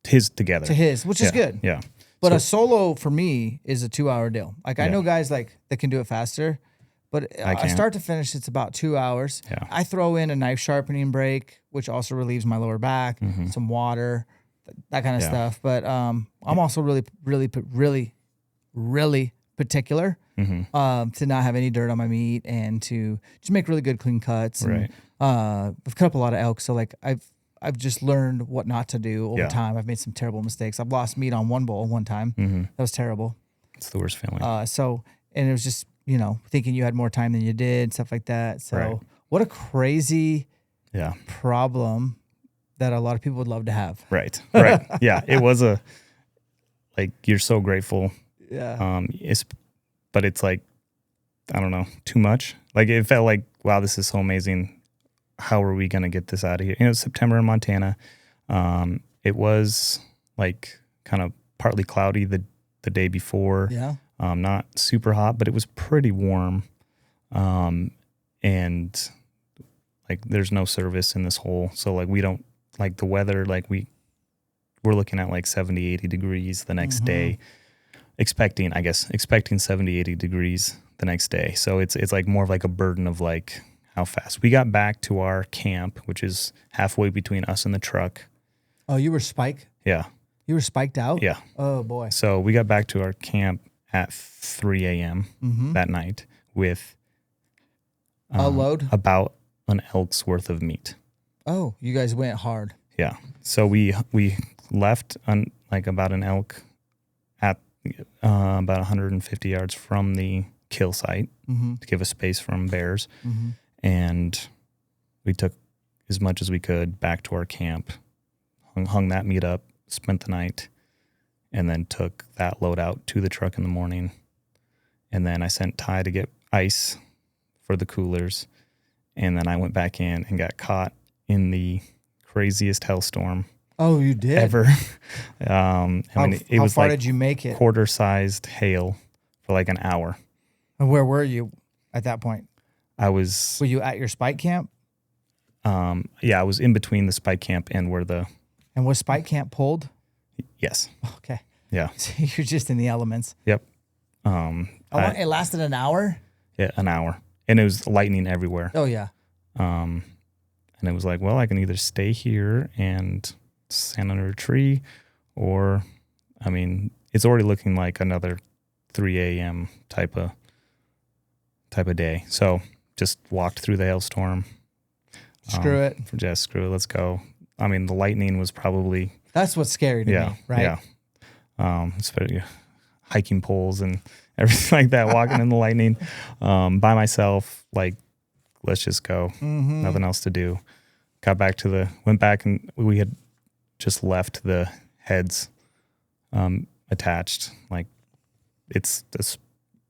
Together. Which is good. Yeah. But a solo for me is a 2 hour deal. Like I know guys like that can do it faster, but I start to finish, it's about 2 hours. Yeah. I throw in a knife sharpening break, which also relieves my lower back, some water, that kind of stuff. But I'm also really, really, really, really particular to not have any dirt on my meat and to just make really good clean cuts. Right. And, I've cut up a lot of elk, so like I've just learned what not to do over time. I've made some terrible mistakes. I've lost meat on one bull one time. That was terrible. It's the worst feeling. And it was just, thinking you had more time than you did, stuff like that. So what a crazy problem that a lot of people would love to have. Right. Yeah. It was you're so grateful. Yeah. But it's like, I don't know, too much. Like it felt like, wow, this is so amazing. How are we going to get this out of here? It's September in Montana. It was like kind of partly cloudy the day before. Yeah. Not super hot, but it was pretty warm. And like there's no service in this hole. So like we don't like the weather, like we're looking at like 70, 80 degrees the next day, expecting 70, 80 degrees the next day. So it's like more of like a burden of like how fast we got back to our camp, which is halfway between us and the truck. Oh, you were spiked? Yeah. You were spiked out? Yeah. Oh boy. So we got back to our camp at 3 a.m. That night with a load? About an elk's worth of meat. Oh, you guys went hard. Yeah. So we left on like about an elk at about 150 yards from the kill site to give us space from bears. And we took as much as we could back to our camp, hung that meat up, spent the night, and then took that load out to the truck in the morning. And then I sent Ty to get ice for the coolers. And then I went back in and got caught in the craziest hailstorm. Oh, you did? Ever. How far did you make it? Quarter-sized hail for like an hour. And where were you at that point? Were you at your spike camp? Yeah, I was in between the spike camp and where the... And was spike camp pulled? Yes. Okay. Yeah. So you're just in the elements. Yep. It lasted an hour? Yeah, an hour. And it was lightning everywhere. Oh, yeah. And it was like, well, I can either stay here and stand under a tree or, I mean, it's already looking like another 3 a.m. type of day. So just walked through the hailstorm. Screw it. Just screw it. Let's go. I mean, the lightning was probably... That's what's scary to me, right? Yeah. Especially hiking poles and everything like that, walking in the lightning by myself, like, let's just go. Nothing else to do. Went back and we had just left the heads attached. Like, it's this...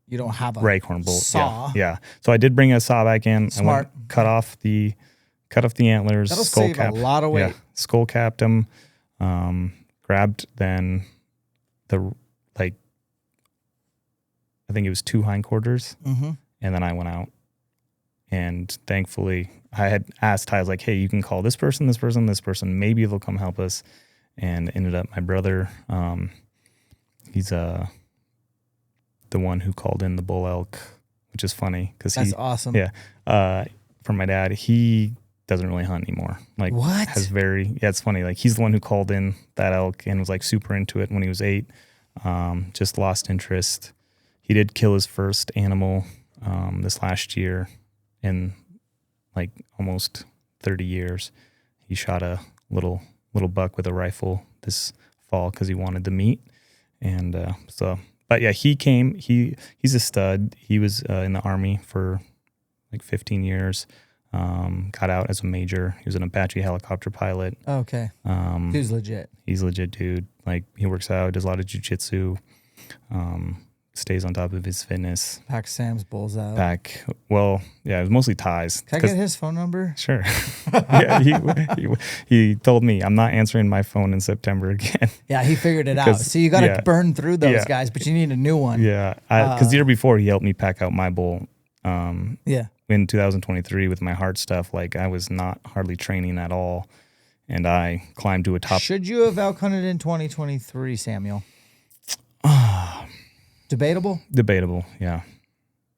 You don't have a raghorn bolt. Saw. Yeah. So I did bring a saw back in. Smart. I went, cut off the antlers. That'll skull save cap. A lot of weight. Yeah. Skull capped them. Grabbed then I think it was 2 hindquarters. And then I went out. And thankfully I had asked Ty, I was like, hey, you can call this person, this person, this person. Maybe they'll come help us. And ended up my brother, he's the one who called in the bull elk, which is funny because that's awesome. Yeah. For my dad, he doesn't really hunt anymore. Like, what? It's funny. Like, he's the one who called in that elk and was like super into it when he was 8. Just lost interest. He did kill his first animal this last year in like almost 30 years. He shot a little buck with a rifle this fall because he wanted to meet. And but yeah, he came. He's a stud. He was in the Army for like 15 years. Got out as a major. He was an Apache helicopter pilot. Okay. He's legit. He's legit, dude. Like, he works out, does a lot of jiu-jitsu, stays on top of his fitness. Pack Sam's bulls out. Well, yeah, it was mostly ties. Can I get his phone number? Sure. Yeah, he told me, I'm not answering my phone in September again. Yeah, he figured it out. So you got to burn through those guys, but you need a new one. Yeah, because the year before, he helped me pack out my bull. Yeah. In 2023 with my heart stuff, like, I was not hardly training at all, and I climbed to a top. Should you have elk hunted in 2023, Samuel? Debatable? Debatable, yeah.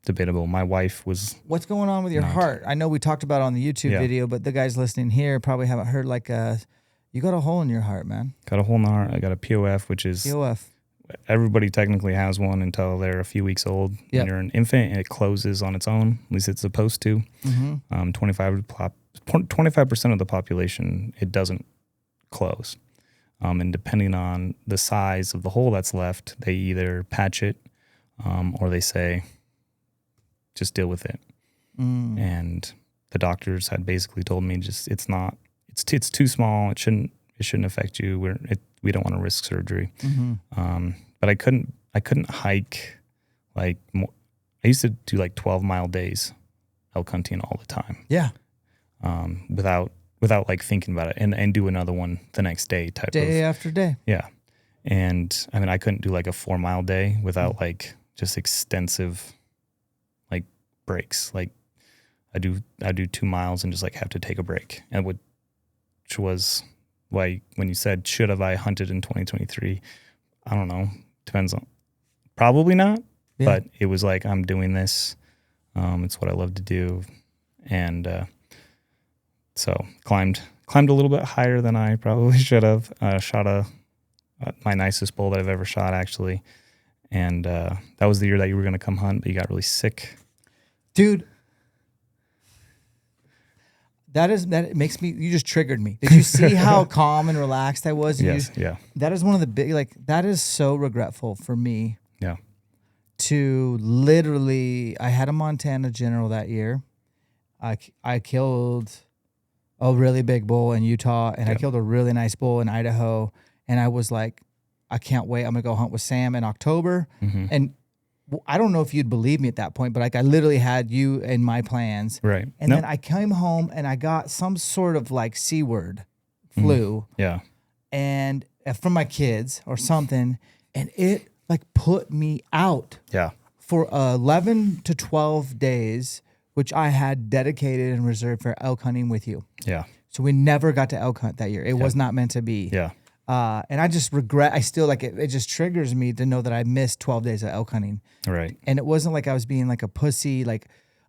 Debatable. My wife was. What's going on with your heart? I know we talked about it on the YouTube video, but the guys listening here probably haven't heard, like, you got a hole in your heart, man. Got a hole in the heart. I got a POF, which is. POF. Everybody technically has one until they're a few weeks old. Yep. When you're an infant, and it closes on its own. At least it's supposed to. 25% of the population, it doesn't close. And depending on the size of the hole that's left, they either patch it or they say, just deal with it. And the doctors had basically told me, it's too small. It shouldn't affect you. We don't want to risk surgery. But I couldn't hike like more. I used to do like 12-mile days elk hunting all the time. Yeah. Without like thinking about it and do another one the next day day after day. Yeah. And I mean, I couldn't do like a 4-mile day without like just extensive like breaks. Like I do 2 miles and just like have to take a break. And which was why when you said, should have I hunted in 2023? I don't know. Depends on, probably not, but it was like, I'm doing this. It's what I love to do. And, so climbed a little bit higher than I probably should have. Shot my nicest bull that I've ever shot, actually. And that was the year that you were going to come hunt, but you got really sick. Dude, that makes me, you just triggered me. Did you see how calm and relaxed I was? Yes, yeah. That is one of the big, like, that is so regretful for me. Yeah. To literally, I had a Montana general that year. I killed a really big bull in Utah, and I killed a really nice bull in Idaho. And I was like, I can't wait. I'm going to go hunt with Sam in October. And I don't know if you'd believe me at that point, but like I literally had you in my plans. Right. And then I came home and I got some sort of like C word flu. Yeah. And from my kids or something. And it like put me out. Yeah. For 11 to 12 days, which I had dedicated and reserved for elk hunting with you. Yeah. So we never got to elk hunt that year. It was not meant to be. Yeah. And I just regret, I still like it. It just triggers me to know that I missed 12 days of elk hunting. Right. And it wasn't like I was being like a pussy. Like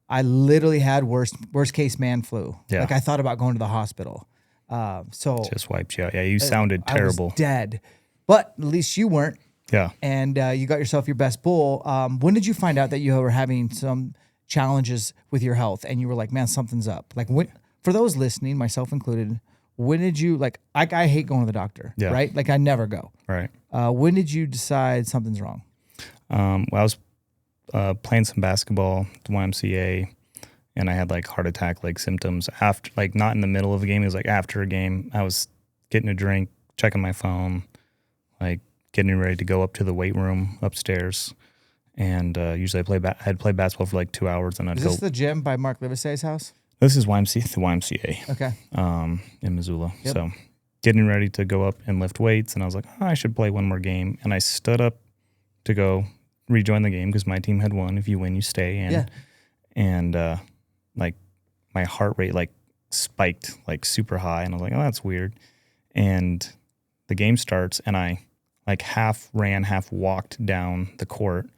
I literally had worst case man flu. Yeah. Like I thought about going to the hospital. So just wiped you out. Yeah. You sounded terrible. I was dead, but at least you weren't. Yeah. And you got yourself your best bull. When did you find out that you were having some challenges with your health and you were like, man, something's up? Like when, for those listening, myself included, when did you like I hate going to the doctor, right? Like I never go. Right. When did you decide something's wrong? Well, I was playing some basketball at the YMCA, and I had like heart attack like symptoms after, like not in the middle of a game. It was like after a game. I was getting a drink, checking my phone, like getting ready to go up to the weight room upstairs. And usually I'd play basketball for like 2 hours, and I'd go. Is this the gym by Mark Livesey's house? This is the YMCA. Okay. In Missoula. Yep. So getting ready to go up and lift weights, and I was like, I should play one more game. And I stood up to go rejoin the game because my team had won. If you win, you stay. And like my heart rate like spiked like super high, and I was like, oh, that's weird. And the game starts, and I like half ran, half walked down the court,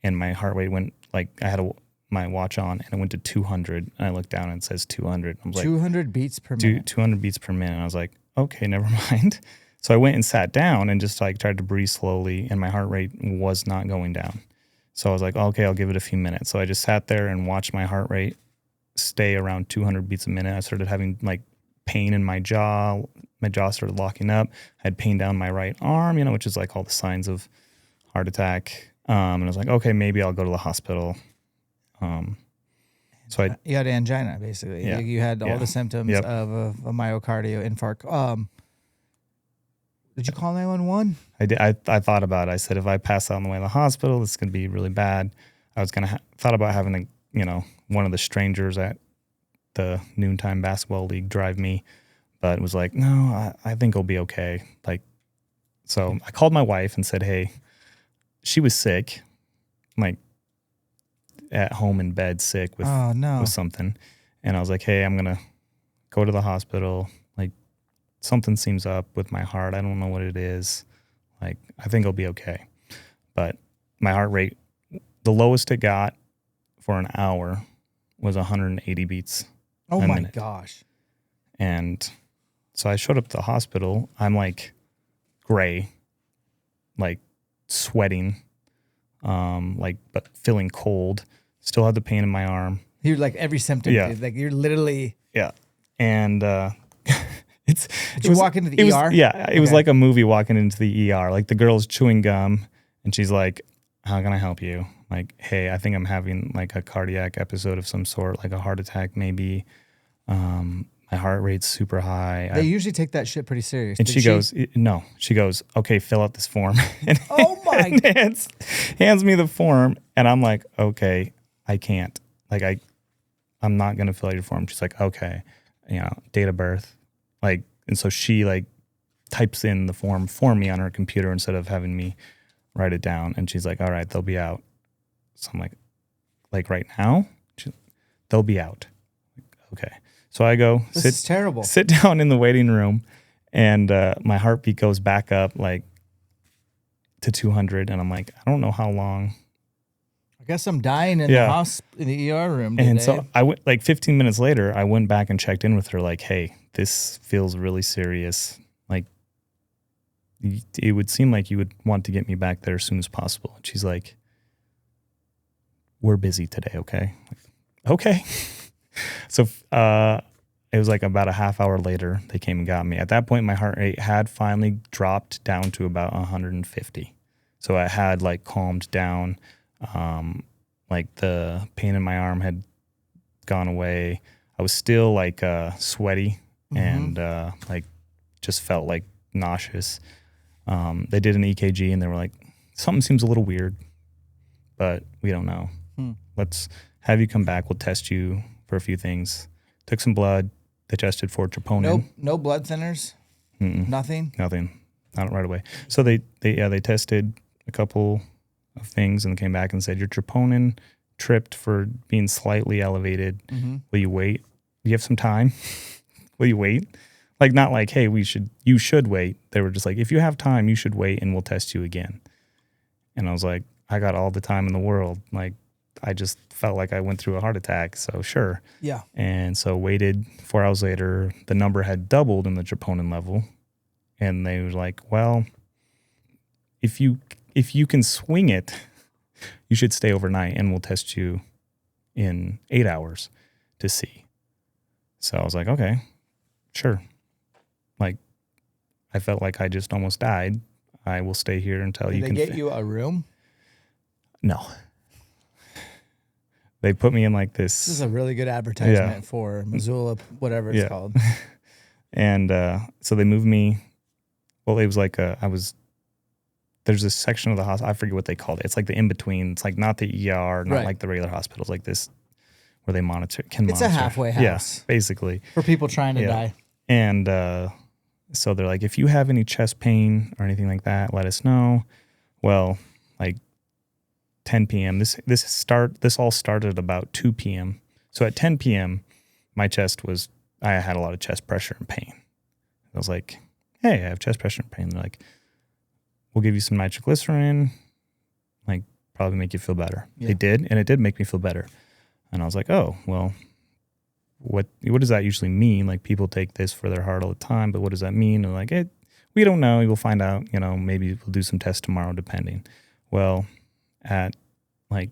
and my heart rate went like I had my watch on, and it went to 200. And I looked down and it says 200. I was like, 200 beats per minute. 200 beats per minute. And I was like, okay, never mind. So I went and sat down and just like tried to breathe slowly, and my heart rate was not going down. So I was like, okay, I'll give it a few minutes. So I just sat there and watched my heart rate stay around 200 beats a minute. I started having like pain in my jaw, my jaw started locking up. I had pain down my right arm, which is like all the signs of heart attack. And I was like, okay, maybe I'll go to the hospital. So you had angina, basically. Yeah. You had all the symptoms Yep. of a myocardial infarct. Did you call 911? I did. I thought about it. I said, if I pass out on the way to the hospital, this is going to be really bad. I was going to thought about having one of the strangers at the noontime basketball league drive me, but it was like, no, I think I'll be okay. Like, so I called my wife and said, hey, she was sick, like at home in bed sick with something. And I was like, hey, I'm going to go to the hospital. Like, something seems up with my heart. I don't know what it is. Like, I think I'll be okay. But my heart rate, the lowest it got for an hour was 180 beats. Oh my gosh. And so I showed up to the hospital. I'm like gray, like sweating, but feeling cold. Still had the pain in my arm. You're like every symptom. Yeah. Dude. Like you're literally. Yeah. And Did you walk into the ER? It was like a movie walking into the ER. Like the girl's chewing gum and she's like, how can I help you? Like, hey, I think I'm having like a cardiac episode of some sort, like a heart attack maybe. My heart rate's super high. They usually take that shit pretty serious. And she goes, no. She goes, okay, fill out this form. And oh my! And hands me the form, and I'm like, okay, I can't. Like I'm not gonna fill out your form. She's like, okay, date of birth, like, and so she like types in the form for me on her computer instead of having me write it down. And she's like, all right, they'll be out. So I'm like right now, they'll be out. Okay. So I go this is terrible. Sit down in the waiting room, and my heartbeat goes back up like to 200, and I'm like, I don't know how long. I guess I'm dying in the ER room today. And so I went like 15 minutes later. I went back and checked in with her, like, hey, this feels really serious. Like, it would seem like you would want to get me back there as soon as possible. And she's like, we're busy today, okay? Like, okay. So it was like about a half hour later, they came and got me. At that point, my heart rate had finally dropped down to about 150. So I had like calmed down. Like the pain in my arm had gone away. I was still like sweaty and like just felt like nauseous. They did an EKG and they were like, something seems a little weird, but we don't know. Let's have you come back. We'll test you for a few things. Took some blood. They tested for troponin. No blood thinners. Nothing. Not right away. So they tested a couple of things and came back and said your troponin tripped for being slightly elevated. Will you wait? Do you have some time? Will you wait? Like, not like, hey, you should wait. They were just like, if you have time, you should wait and we'll test you again. And I was like, I got all the time in the world. Like, I just felt like I went through a heart attack. So sure. Yeah. And so waited 4 hours later, the number had doubled in the troponin level. And they were like, well, if you can swing it, you should stay overnight and we'll test you in 8 hours to see. So I was like, okay, sure. Like, I felt like I just almost died. I will stay here until you can. Did they get you a room? No. They put me in like this. This is a really good advertisement for Missoula, whatever it's called. And so they moved me. Well, it was like there's this section of the hospital. I forget what they called it. It's like the in-between. It's like not the ER, not like the regular hospitals, like this where they monitor. It's a halfway house. Yeah, basically. For people trying to die. And so they're like, if you have any chest pain or anything like that, let us know. Well, like 10 p.m. This all started at about 2 p.m. So at 10 p.m., my chest I had a lot of chest pressure and pain. I was like, hey, I have chest pressure and pain. They're like, we'll give you some nitroglycerin, like probably make you feel better. Yeah. They did, and it did make me feel better. And I was like, oh, well, what does that usually mean? Like, people take this for their heart all the time, but what does that mean? And like, we don't know. We'll find out, maybe we'll do some tests tomorrow, depending. Well, at like,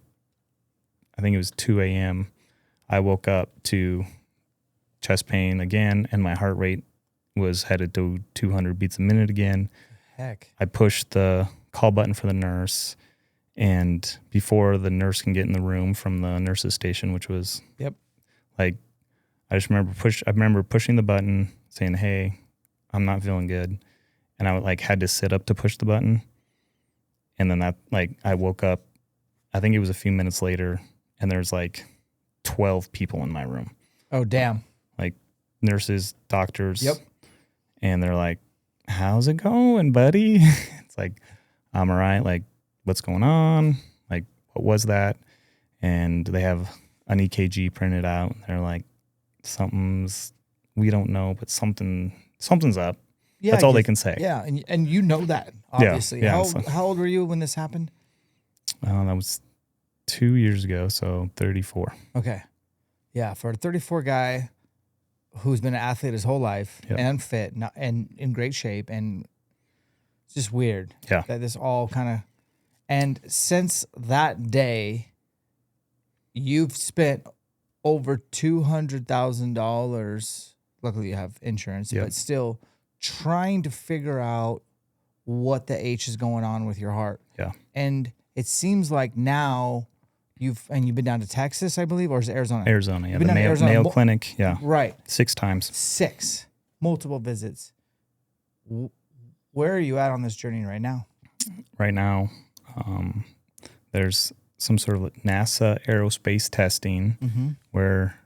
I think it was 2 a.m., I woke up to chest pain again, and my heart rate was headed to 200 beats a minute again. Heck. I pushed the call button for the nurse, and before the nurse can get in the room from the nurse's station, which was like, I remember pushing the button, saying, "Hey, I'm not feeling good," and I like had to sit up to push the button, and then that like I woke up. I think it was a few minutes later, and there's like 12 people in my room. Oh, damn. Like nurses, doctors. Yep. And they're like, "How's it going, buddy?" It's like, "I'm all right." Like, "What's going on? Like, what was that?" And they have an EKG printed out. And they're like, we don't know, but something's up. Yeah, that's all they can say. Yeah, and you know that, obviously. Yeah, how old were you when this happened? That was 2 years ago, so 34. Okay. Yeah, for a 34 guy who's been an athlete his whole life and fit and in great shape, and it's just weird that this all kind of... And since that day, you've spent over $200,000. Luckily, you have insurance, but still trying to figure out what the H is going on with your heart. Yeah. And it seems like now you've been down to Texas, I believe, or is it Arizona? Arizona, yeah. The Mayo Clinic, Right. 6 times. 6. Multiple visits. Where are you at on this journey right now? Right now, there's some sort of NASA aerospace testing where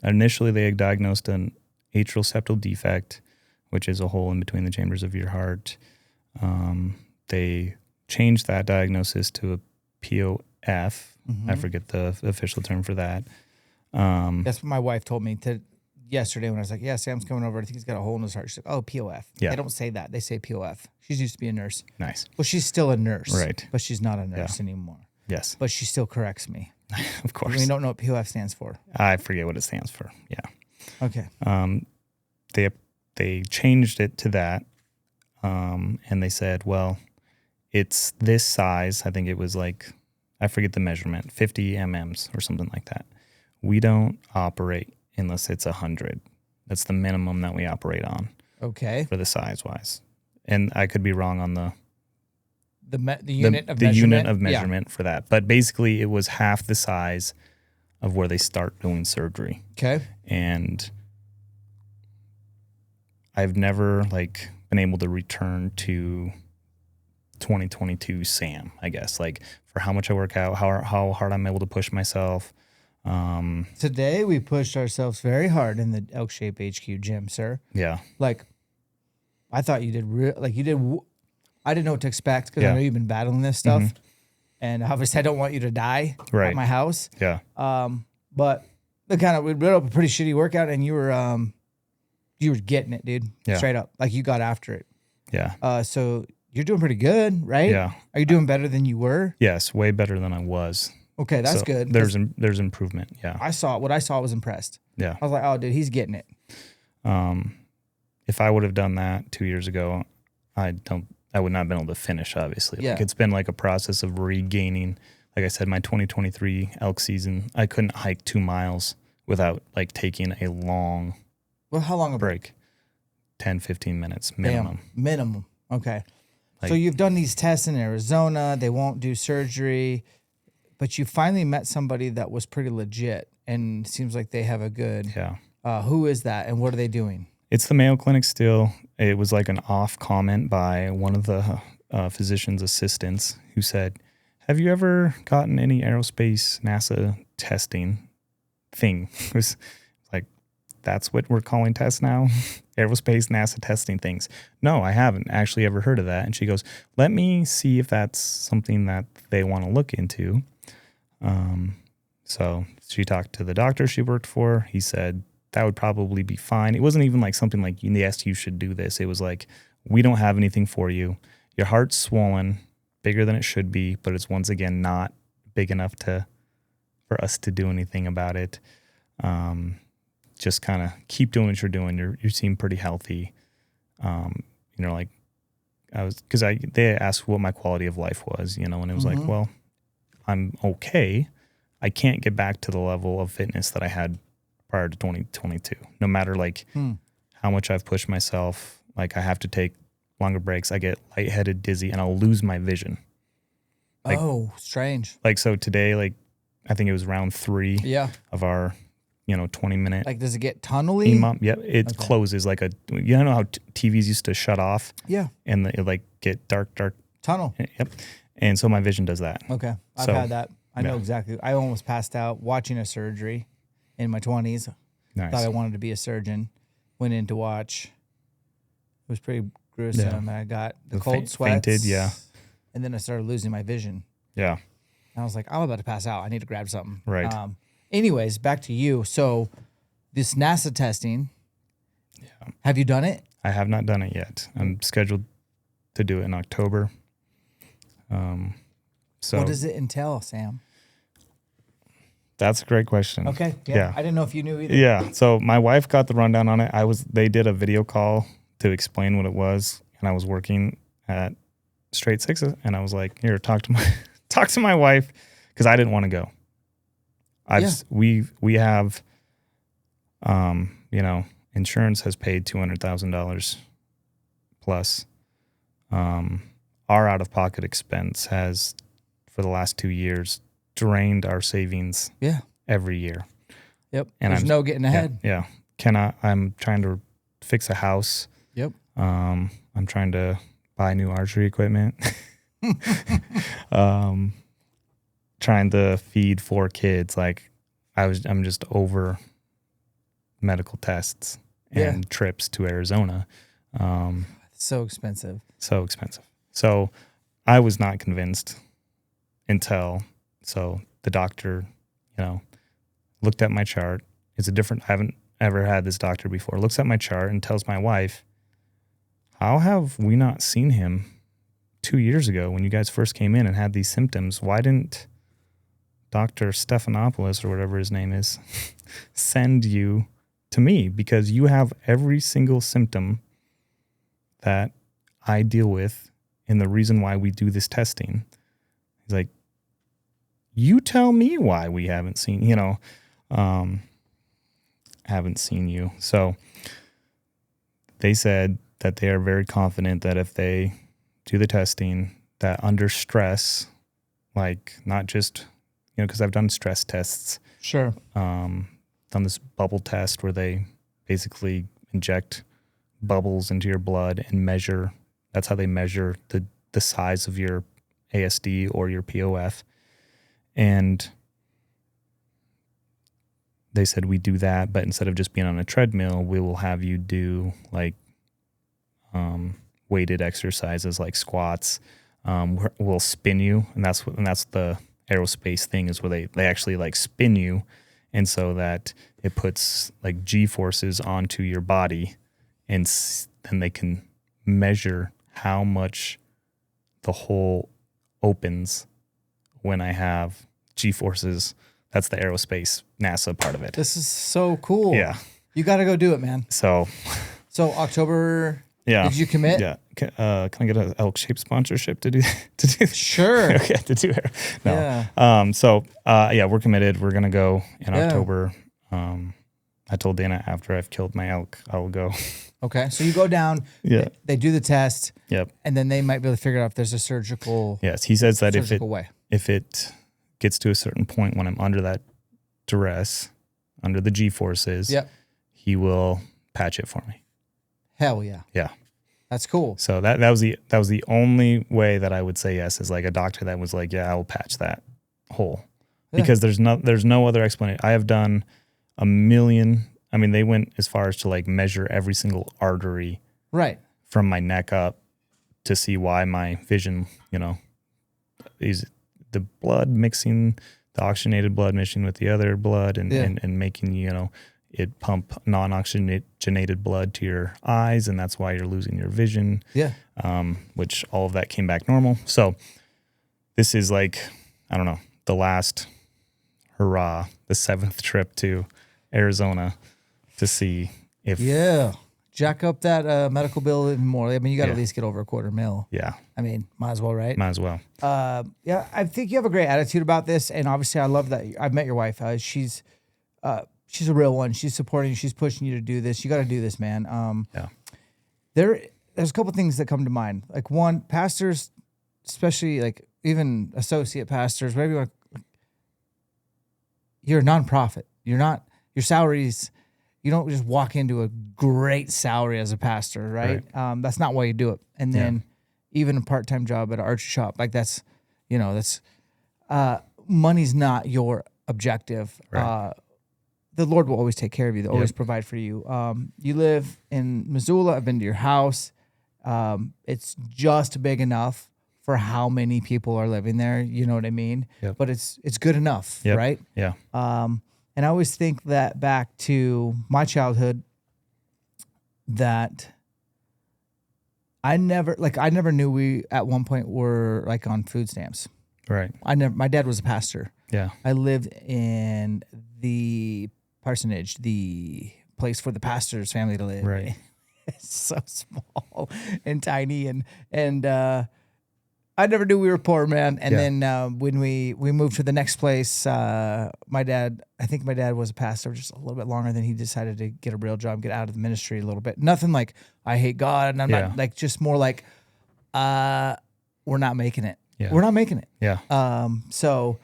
initially they had diagnosed an atrial septal defect, which is a hole in between the chambers of your heart. They changed that diagnosis to a POF. I forget the official term for that. That's what my wife told me yesterday when I was like, "Yeah, Sam's coming over. I think he's got a hole in his heart." She's like, "Oh, POF." Yeah. They don't say that. They say POF. She's used to be a nurse. Nice. Well, she's still a nurse. Right. But she's not a nurse anymore. Yes. But she still corrects me. Of course. We don't know what POF stands for. I forget what it stands for. Yeah. Okay. They changed it to that, and they said, well, it's this size. I think it was like, I forget the measurement, 50 mm's or something like that. We don't operate unless it's 100. That's the minimum that we operate on. Okay. For the size wise, and I could be wrong on the unit of measurement. Unit of measurement for that, but basically it was half the size of where they start doing surgery. Okay. And I've never been able to return to 2022 Sam, I guess, for how much I work out, how hard I'm able to push myself. Today we pushed ourselves very hard in the ELKSHAPE HQ gym, sir. Yeah. I thought you did I didn't know what to expect because I know you've been battling this stuff, and obviously I don't want you to die at my house. Yeah. But we built up a pretty shitty workout, and you were getting it, dude. Yeah. Straight up, you got after it. Yeah. So you're doing pretty good, right? Yeah. Are you doing better than you were? Yes, way better than I was. Okay, that's good. There's improvement. Yeah. What I saw was impressed. Yeah. I was like, oh, dude, he's getting it. If I would have done that 2 years ago, I would not have been able to finish, obviously. Yeah. It's been a process of regaining. Like I said, my 2023 elk season, I couldn't hike 2 miles without taking a long how long a break? 10, 15 minutes minimum. Damn, minimum. Okay. So you've done these tests in Arizona. They won't do surgery, but you finally met somebody that was pretty legit, and it seems like they have a good... Yeah. Who is that, and what are they doing? It's the Mayo Clinic still. It was an off comment by one of the physician's assistants who said, "Have you ever gotten any aerospace NASA testing thing?" It was that's what we're calling tests now? Aerospace NASA testing things. "No, I haven't actually ever heard of that." And she goes, "Let me see if that's something that they want to look into." So she talked to the doctor she worked for. He said that would probably be fine. It wasn't even something yes, you should do this. It was we don't have anything for you. Your heart's swollen, bigger than it should be, but it's once again not big enough for us to do anything about it. Just kind of keep doing what you're doing. You seem pretty healthy. They asked what my quality of life was, and it was well, I'm okay. I can't get back to the level of fitness that I had prior to 2022, no matter how much I've pushed myself. Like I have to take longer breaks. I get lightheaded, dizzy, and I'll lose my vision. Like, strange. Like, so today, like, I think it was round 3 of our, 20-minute. Like, does it get tunnely? Yeah, it closes like you know how TVs used to shut off? Yeah. And it like get dark. Tunnel. Yep. And so my vision does that. Okay. I've had that. I know exactly. I almost passed out watching a surgery in my 20s. Nice. Thought I wanted to be a surgeon. Went in to watch. It was pretty gruesome. I got the cold sweats. Fainted, yeah. And then I started losing my vision. Yeah. And I was like, I'm about to pass out. I need to grab something. Right. Anyways, back to you. So this NASA testing, have you done it? I have not done it yet. I'm scheduled to do it in October. So what does it entail, Sam? That's a great question. Okay. Yeah. I didn't know if you knew either. Yeah. So my wife got the rundown on it. They did a video call to explain what it was, and I was working at Straight Sixes, and I was like, "Here, talk to my wife," because I didn't want to go. We have, insurance has paid $200,000 plus. Our out of pocket expense has, for the last 2 years, drained our savings. Yeah. Every year. Yep. And there's no getting ahead. Yeah. I'm trying to fix a house. Yep. I'm trying to buy new archery equipment. Trying to feed 4 kids. Like I'm just over medical tests and trips to Arizona. So expensive. So I was not convinced until the doctor, looked at my chart. I haven't ever had this doctor before. Looks at my chart and tells my wife, "How have we not seen him 2 years ago when you guys first came in and had these symptoms? Why didn't Dr. Stephanopoulos," or whatever his name is, "send you to me? Because you have every single symptom that I deal with and the reason why we do this testing." He's like, "You tell me why we haven't seen, haven't seen you." So they said that they are very confident that if they do the testing, that under stress, like not just, because I've done stress tests. Sure. Done this bubble test where they basically inject bubbles into your blood and measure. That's how they measure the size of your ASD or your POF. And they said we do that, but instead of just being on a treadmill, we will have you do like weighted exercises like squats. We'll spin you, and that's the aerospace thing, is where they actually like spin you, and so that it puts like G forces onto your body, and then they can measure how much the hole opens when I have G forces. That's the aerospace NASA part of it. This is so cool. Yeah. You got to go do it, man. So October. Yeah. Did you commit? Yeah. Can I get an ELKSHAPE sponsorship to do? Sure. Okay. To do it. No. Yeah. We're committed. We're gonna go in October. I told Dana after I've killed my elk, I will go. Okay. So you go down. Yeah. They do the test. Yep. And then they might be able to figure out if there's a surgical. Yes. He says that way. if it gets to a certain point when I'm under that duress, under the G forces, he will patch it for me. Hell yeah. Yeah. That's cool. So that was the only way that I would say yes, is like a doctor that was like, yeah, I will patch that hole. Yeah. Because there's no other explanation. I have done a million. I mean, they went as far as to like measure every single artery from my neck up to see why my vision, is the blood mixing, the oxygenated blood mixing with the other blood and making, it pump non-oxygenated blood to your eyes, and that's why you're losing your vision. Yeah. Which all of that came back normal. So this is like, I don't know, the last hurrah, the 7th trip to Arizona to see if jack up that medical bill even more. I mean, you got to at least get over $250,000. Yeah. I mean, might as well, right? Might as well. I think you have a great attitude about this, and obviously, I love that I've met your wife. She's she's a real one. She's supporting you. She's pushing you to do this. You got to do this, man. Yeah. There's a couple things that come to mind. Like one, pastors, especially like even associate pastors, whatever you want. You're a nonprofit. You're not, your salaries, you don't just walk into a great salary as a pastor, right? That's not why you do it. And then even a part-time job at an archery shop, like that's, money's not your objective. Right. The Lord will always take care of you. They'll always provide for you. You live in Missoula. I've been to your house. It's just big enough for how many people are living there. You know what I mean? Yep. But it's good enough, right? Yeah. And I always think that back to my childhood, that I never knew we at one point were like on food stamps. Right. My dad was a pastor. Yeah. I lived in the parsonage, the place for the pastor's family to live. Right. It's so small and tiny, and I never knew we were poor, man. And then when we moved to the next place, I think my dad was a pastor just a little bit longer. Than he decided to get a real job, get out of the ministry a little bit. Nothing like I hate God, and I'm not like, just more like we're not making it. Yeah. We're not making it. Yeah. So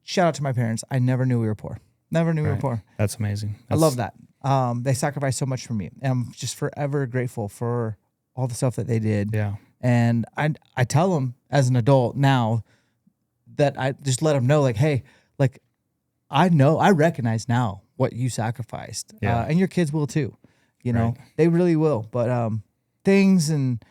shout out to my parents. I never knew we were poor. Never knew we were poor. That's amazing. I love that. They sacrificed so much for me, and I'm just forever grateful for all the stuff that they did. Yeah. And I tell them as an adult now that I just let them know, like, hey, like, I recognize now what you sacrificed. And your kids will too. You know, they really will. But things and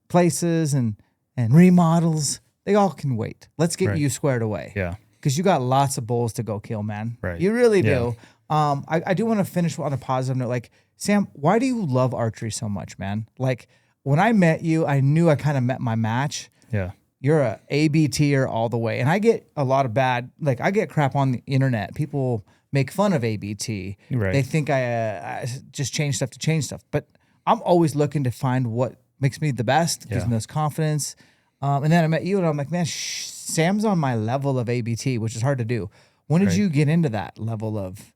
places and remodels, they all can wait. Let's get you squared away. Yeah. Because you got lots of bulls to go kill, man. Right. You really do. I do want to finish on a positive note. Like, Sam, why do you love archery so much, man? Like, when I met you, I knew I kind of met my match. Yeah. You're a ABTer all the way. And I get a lot of I get crap on the internet. People make fun of ABT. Right. They think I just change stuff to change stuff. But I'm always looking to find what makes me the best, gives me this confidence. And then I met you, and I'm like, man, Sam's on my level of ABT, which is hard to do. When did you get into that level of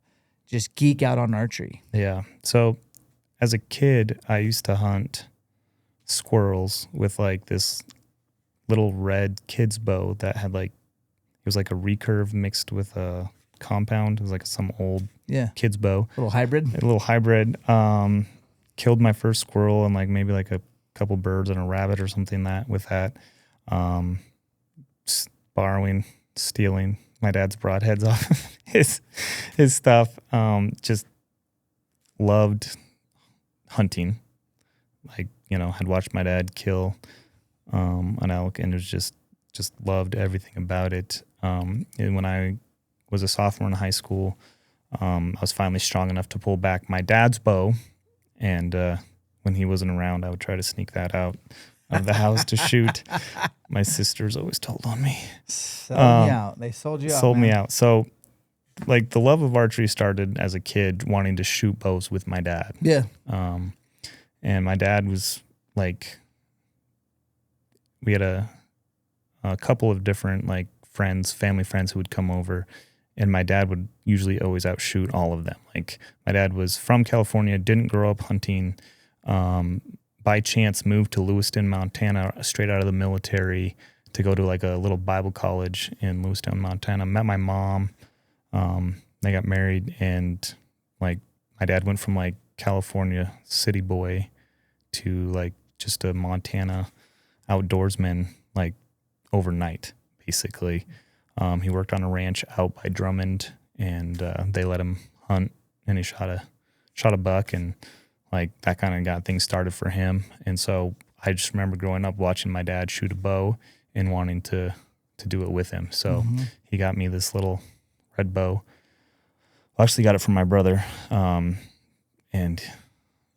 just geek out on archery? Yeah. So as a kid, I used to hunt squirrels with like this little red kid's bow that had like, it was like a recurve mixed with a compound. It was like some old kid's bow. A little hybrid. Killed my first squirrel and like maybe like a couple birds and a rabbit or something with that. Stealing my dad's broadheads off his stuff. Just loved hunting. Like, had watched my dad kill an elk, and it was just loved everything about it. And when I was a sophomore in high school, I was finally strong enough to pull back my dad's bow, and when he wasn't around, I would try to sneak that out of the house to shoot. My sisters always told on me. Sold me out. They sold you out. Sold me out. So, like, the love of archery started as a kid wanting to shoot bows with my dad. Yeah. And my dad was like, we had a couple of different like family friends who would come over, and my dad would usually always outshoot all of them. Like, my dad was from California, didn't grow up hunting, by chance moved to Lewiston, Montana, straight out of the military to go to like a little Bible college in Lewiston, Montana. Met my mom. They got married, and like my dad went from like California city boy to like just a Montana outdoorsman like overnight, basically. He worked on a ranch out by Drummond, and they let him hunt, and he shot a buck, and like that kind of got things started for him. And so I just remember growing up watching my dad shoot a bow and wanting to do it with him. So he got me this little red bow. I actually got it from my brother. And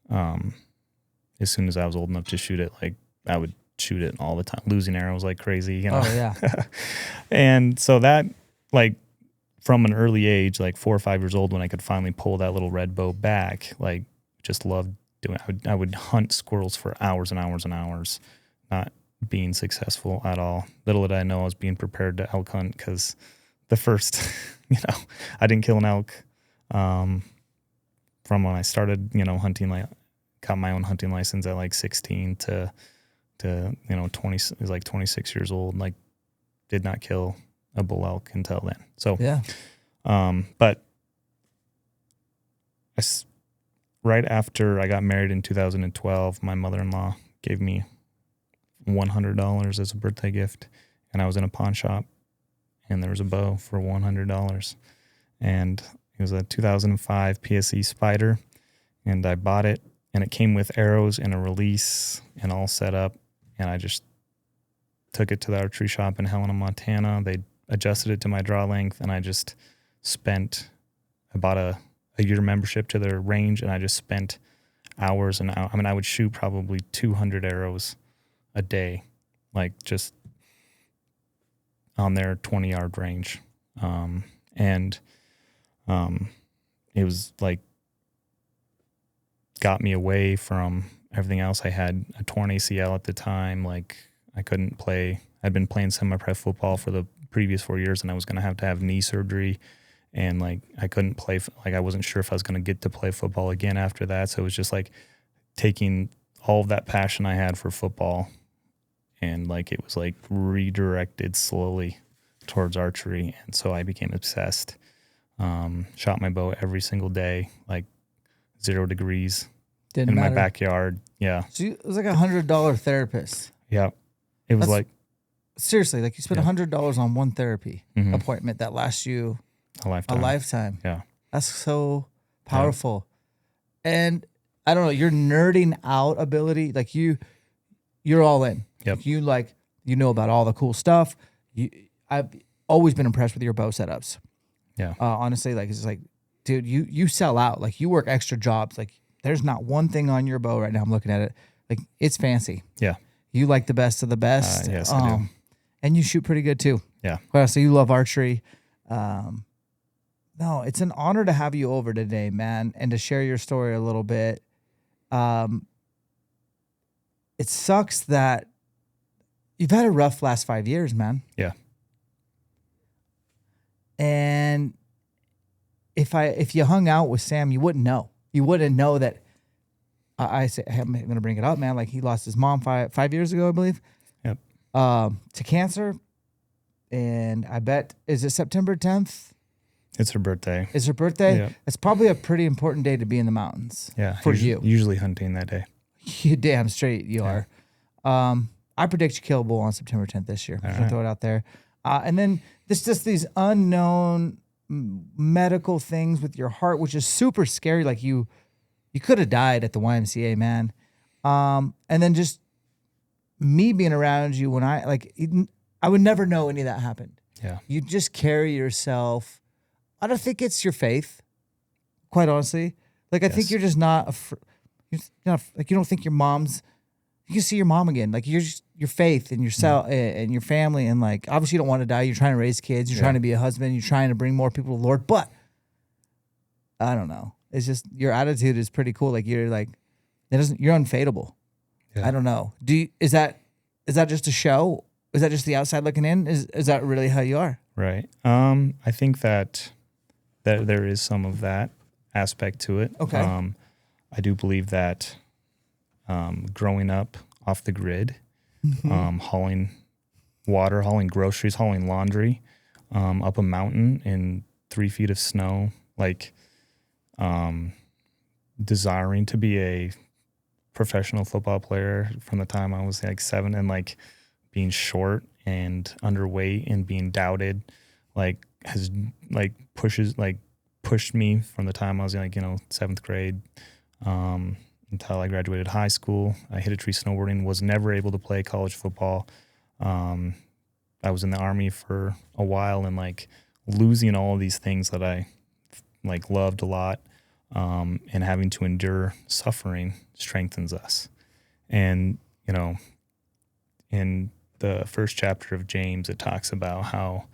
as soon as I was old enough to shoot it, like I would shoot it all the time, losing arrows like crazy, Oh yeah. And so that, like, from an early age, like 4 or 5 years old, when I could finally pull that little red bow back, like, just loved doing it. I would hunt squirrels for hours and hours and hours, not being successful at all. Little did I know I was being prepared to elk hunt, because the first, I didn't kill an elk from when I started, hunting, like got my own hunting license at like 16 to 20, it was like 26 years old, like did not kill a bull elk until then. So, Yeah. But right after I got married in 2012, my mother-in-law gave me $100 as a birthday gift, and I was in a pawn shop, and there was a bow for $100, and it was a 2005 PSE Spider, and I bought it, and it came with arrows and a release and all set up, and I just took it to the archery shop in Helena, Montana. They adjusted it to my draw length, and I bought a year membership to their range, and I just spent hours and hours. I mean, I would shoot probably 200 arrows a day, like just on their 20-yard range. It was like, got me away from everything else. I had a torn ACL at the time. Like, I couldn't play. I'd been playing semi-pro football for the previous 4 years, and I was going to have knee surgery. And like, I couldn't play, like, I wasn't sure if I was going to get to play football again after that. So it was just like taking all of that passion I had for football, and like, it was like redirected slowly towards archery. And so I became obsessed. Shot my bow every single day, like 0 degrees Didn't in matter. my backyard. Yeah. So it was like $100 therapist. Yeah. It was like Seriously, like you spent $100 on one therapy Mhm. appointment that lasts you a lifetime. a lifetime. Yeah. That's so powerful. And I don't know, your nerding out ability, like you're all in. Yep. You know about all the cool stuff. I've always been impressed with your bow setups. Yeah. Honestly, like, it's like, dude, you sell out. Like, you work extra jobs. Like, there's not one thing on your bow right now. I'm looking at it. Like, it's fancy. Yeah. You like the best of the best. Yes, I do. And you shoot pretty good too. Yeah. Well, so you love archery. No, it's an honor to have you over today, man, and to share your story a little bit. It sucks that you've had a rough last 5 years, man. Yeah. And if you hung out with Sam, you wouldn't know. You wouldn't know that. I'm going to bring it up, man. Like, he lost his mom 5 years ago, I believe. Yep. To cancer. And I bet, is it September 10th? It's her birthday. Is her birthday? Yeah. It's probably a pretty important day to be in the mountains. Yeah. For you. Usually hunting that day. You damn straight you are. I predict you kill a bull on September 10th this year. I'll throw it out there. And then there's just these unknown medical things with your heart, which is super scary. Like, you could have died at the YMCA, man. And then just me being around you when I would never know any of that happened. Yeah. You just carry yourself. I don't think it's your faith, quite honestly. Like, I think you're just not, you're not, like, you don't think your mom's, you can see your mom again. Like, you're just, your faith and yourself and your family. And like, obviously you don't want to die. You're trying to raise kids. You're trying to be a husband. You're trying to bring more people to the Lord. But I don't know. It's just, your attitude is pretty cool. Like, you're like, you're unfadable. Yeah. I don't know. Is that just a show? Is that just the outside looking in? Is that really how you are? Right. I think that there is some of that aspect to it. Okay. I do believe that growing up off the grid, hauling water, hauling groceries, hauling laundry, up a mountain in 3 feet of snow, like desiring to be a professional football player from the time I was like 7, and like being short and underweight and being doubted, like has like pushed me from the time I was like, 7th grade until I graduated high school. I hit a tree snowboarding, was never able to play college football. I was in the Army for a while, and like losing all of these things that I like loved a lot, and having to endure suffering strengthens us. And, in the first chapter of James, it talks about how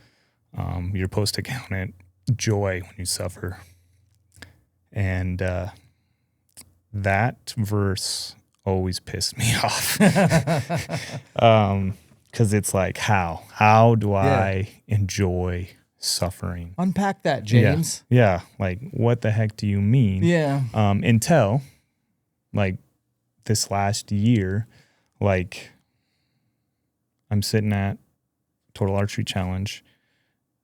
you're supposed to count it joy when you suffer. And that verse always pissed me off. Because it's like, how do I enjoy suffering. Unpack that, James. Yeah. Like, what the heck do you mean? Yeah. Until like this last year, like I'm sitting at Total Archery Challenge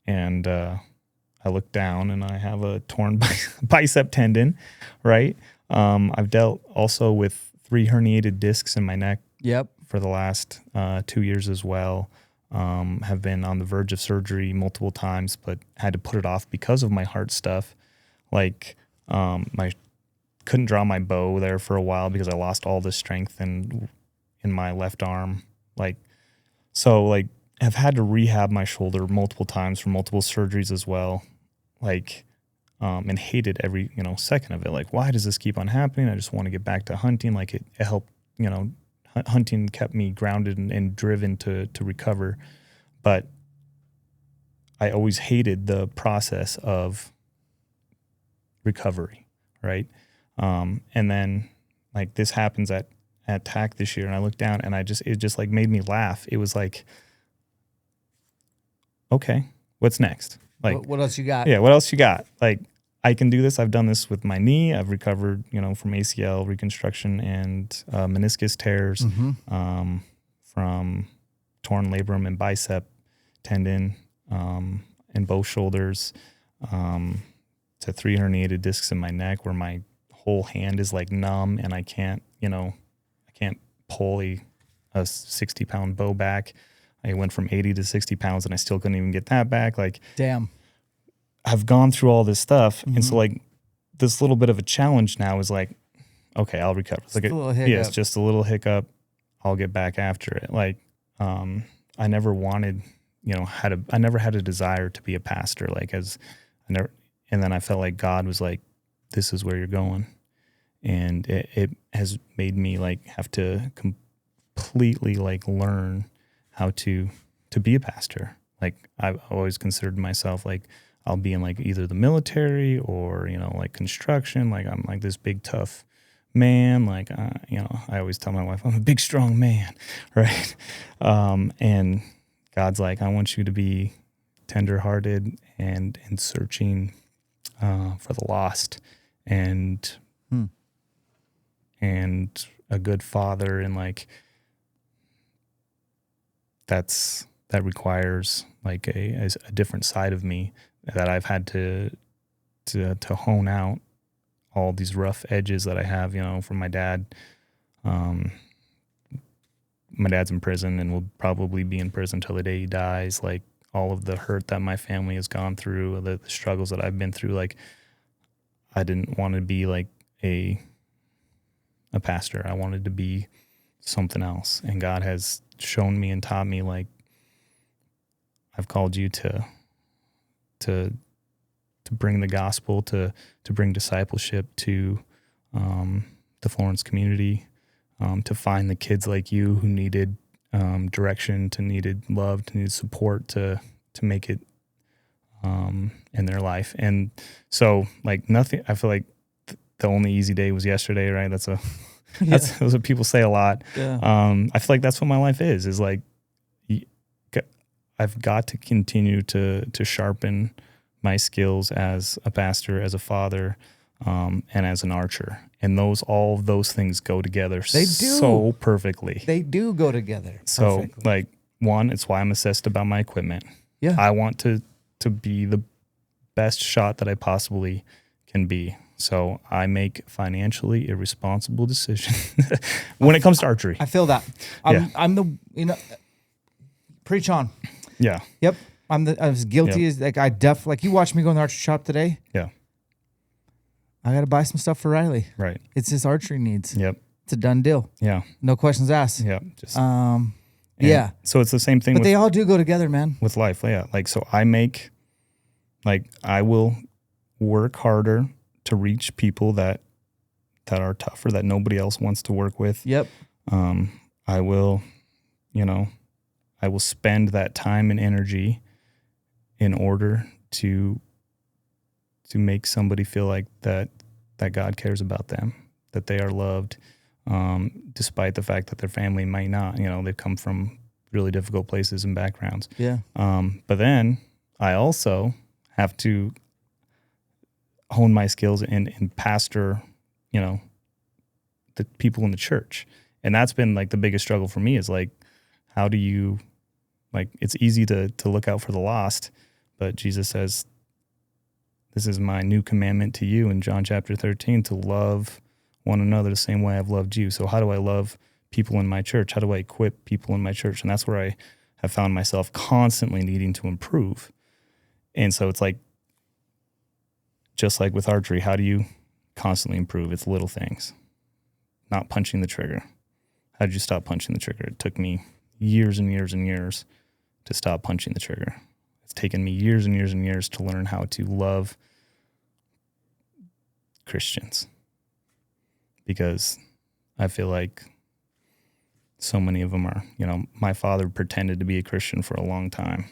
and I look down and I have a torn bicep tendon, right? I've dealt also with 3 herniated discs in my neck Yep. for the last 2 years as well. Have been on the verge of surgery multiple times, but had to put it off because of my heart stuff. Like, couldn't draw my bow there for a while because I lost all the strength in my left arm. Like, so like I've had to rehab my shoulder multiple times from multiple surgeries as well. Like, and hated every, second of it. Like, why does this keep on happening? I just want to get back to hunting. Like it helped, hunting kept me grounded and driven to recover. But I always hated the process of recovery. Right. And then like this happens at TAC this year and I look down and it just like made me laugh. It was like, okay, what's next? Like, what else you got? Yeah. What else you got? Like, I can do this. I've done this with my knee. I've recovered, from ACL reconstruction and meniscus tears, from torn labrum and bicep tendon, and both shoulders, to 3 herniated discs in my neck where my whole hand is like numb and I can't pull a 60-pound bow back. I went from 80 to 60 pounds and I still couldn't even get that back. Like, damn. I've gone through all this stuff. And so like this little bit of a challenge now is like, okay, I'll recover. It's like, it's just a little hiccup. I'll get back after it. Like, I never wanted, I never had a desire to be a pastor. Like and then I felt like God was like, this is where you're going. And it has made me like have to completely like learn how to be a pastor. Like I've always considered myself like I'll be in like either the military or, like construction. Like I'm like this big, tough man. Like, I always tell my wife, I'm a big, strong man. Right. And God's like, I want you to be tenderhearted and searching for the lost and a good father. And like, that requires like a different side of me that I've had to hone out all these rough edges that I have, from my dad. My dad's in prison and will probably be in prison till the day he dies. Like all of the hurt that my family has gone through, the struggles that I've been through, like I didn't want to be like a pastor. I wanted to be something else. And God has shown me and taught me like, I've called you to bring the gospel, to bring discipleship to the Florence community, to find the kids like you who needed direction, to needed love, to needed support, to make it in their life. And so like nothing, I feel like the only easy day was yesterday, right? That's what people say a lot. Yeah. I feel like that's what my life is like, I've got to continue to sharpen my skills as a pastor, as a father, and as an archer. And all of those things go together so perfectly. They do go together So perfectly. like one, it's why I'm obsessed about my equipment. Yeah. I want to be the best shot that I possibly can be. So I make financially irresponsible decisions when it comes to archery. I feel that. I'm the, preach on. Yeah. Yep. I'm as guilty as like like you watched me go in the archery shop today. Yeah. I got to buy some stuff for Riley. Right. It's his archery needs. Yep. It's a done deal. Yeah. No questions asked. Yeah. Just yeah. So it's the same thing. But they all do go together, man. With life. Yeah. Like, so I will work harder to reach people that are tougher, that nobody else wants to work with. Yep. I will spend that time and energy in order to make somebody feel like that God cares about them, that they are loved, despite the fact that their family might not. They've come from really difficult places and backgrounds. Yeah. But then I also have to hone my skills and pastor, you know, the people in the church. And that's been like the biggest struggle for me is like, how do you, like, it's easy to look out for the lost, but Jesus says, this is my new commandment to you in John chapter 13, to love one another the same way I've loved you. So how do I love people in my church? How do I equip people in my church? And that's where I have found myself constantly needing to improve. And so it's like, just like with archery, how do you constantly improve? It's little things. Not punching the trigger. How did you stop punching the trigger? It took me years and years and years to stop punching the trigger. It's taken me years and years and years to learn how to love Christians, because I feel like so many of them are, you know, my father pretended to be a Christian for a long time.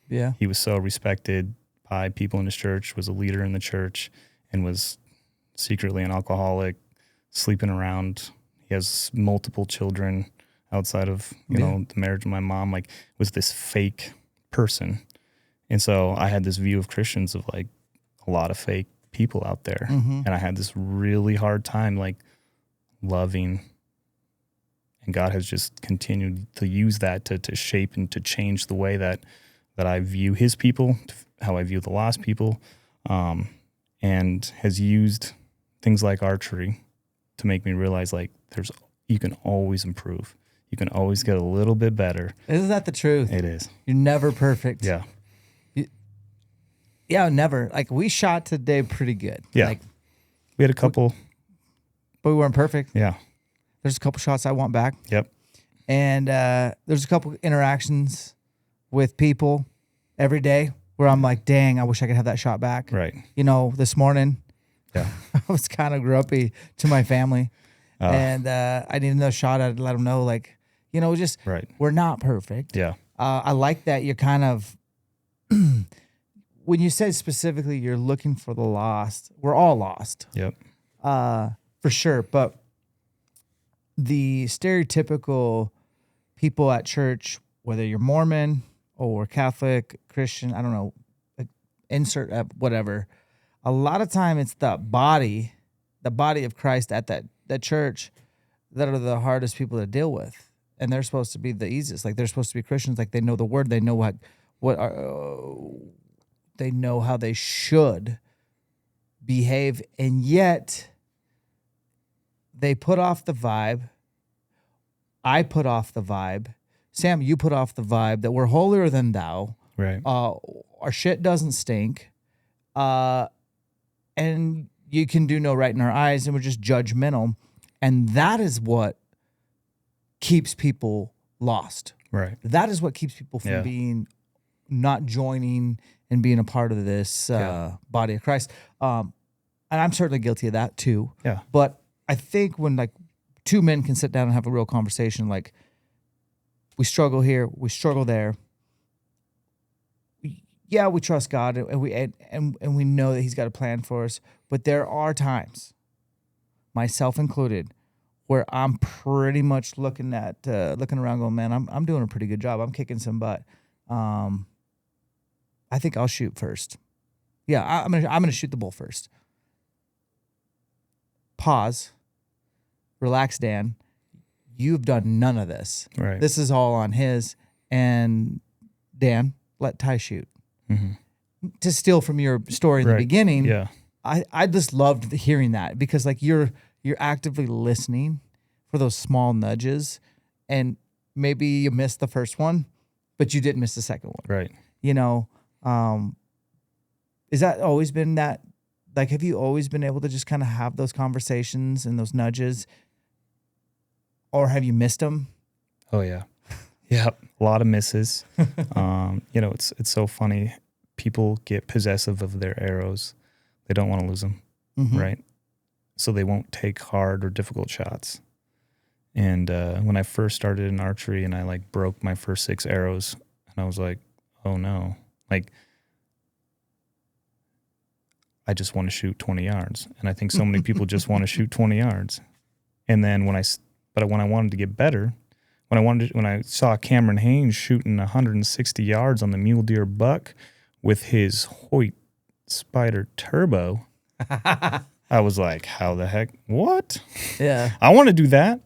Yeah. He was so respected by people in his church, was a leader in the church, and was secretly an alcoholic, sleeping around. He has multiple children outside of, you know, the marriage of my mom, like was this fake person. And so I had this view of Christians of like a lot of fake people out there. And I had this really hard time like loving. And God has just continued to use that to shape and to change the way that I view his people, how I view the lost people, and has used things like archery to make me realize like you can always improve. You can always get a little bit better. Isn't that the truth? It is. You're never perfect. Yeah. Yeah, never. Like we shot today pretty good. Yeah. Like We had a couple. but we weren't perfect. Yeah. There's a couple shots I want back. Yep. And there's a couple interactions with people every day where I'm like, dang, I wish I could have that shot back. Right. You know, this morning, Yeah. I was kind of grumpy to my family. And I needed another shot. I'd let them know, like, you know, just Right. we're not perfect. Yeah. I like that you're kind of, when you said specifically you're looking for the lost, we're all lost. Yep. For sure. But the stereotypical people at church, whether you're Mormon or Catholic, Christian, I don't know, insert whatever, a lot of time it's the body of Christ at that church that are the hardest people to deal with. And they're supposed to be the easiest. Like they're supposed to be Christians. Like they know the word. They know they know how they should behave. And yet they put off the vibe. I put off the vibe. Sam, you put off the vibe that we're holier than thou. Right. Our shit doesn't stink. And you can do no right in our eyes, and we're just judgmental. And that is what keeps people lost. Right. That is what keeps people from not joining and being a part of this body of Christ. And I'm certainly guilty of that too. Yeah. But I think when like two men can sit down and have a real conversation, like we struggle here, we struggle there. Yeah, we trust God and we know that He's got a plan for us. But there are times, myself included, where I'm pretty much looking around, going, man, I'm doing a pretty good job. I'm kicking some butt. I think I'll shoot first. Yeah, I'm gonna shoot the bull first. Pause. Relax, Dan. You've done none of this. Right. This is all on his. And Dan, let Ty shoot. Mm-hmm. To steal from your story in the beginning, yeah, I just loved hearing that, because like you're actively listening for those small nudges, and maybe you missed the first one, but you didn't miss the second one. Right. You know, is that always been that? Like, have you always been able to just kind of have those conversations and those nudges, or have you missed them? Oh yeah. Yeah, a lot of misses. You know, it's so funny. People get possessive of their arrows. They don't want to lose them, right? So they won't take hard or difficult shots. And when I first started in archery and I like broke my first 6 arrows, and I was like, oh no, like I just want to shoot 20 yards. And I think so many people just want to shoot 20 yards. And then when I wanted to get better, when I saw Cameron Haynes shooting 160 yards on the mule deer buck with his Hoyt Spider Turbo. I was like, how the heck? What? Yeah. I want to do that.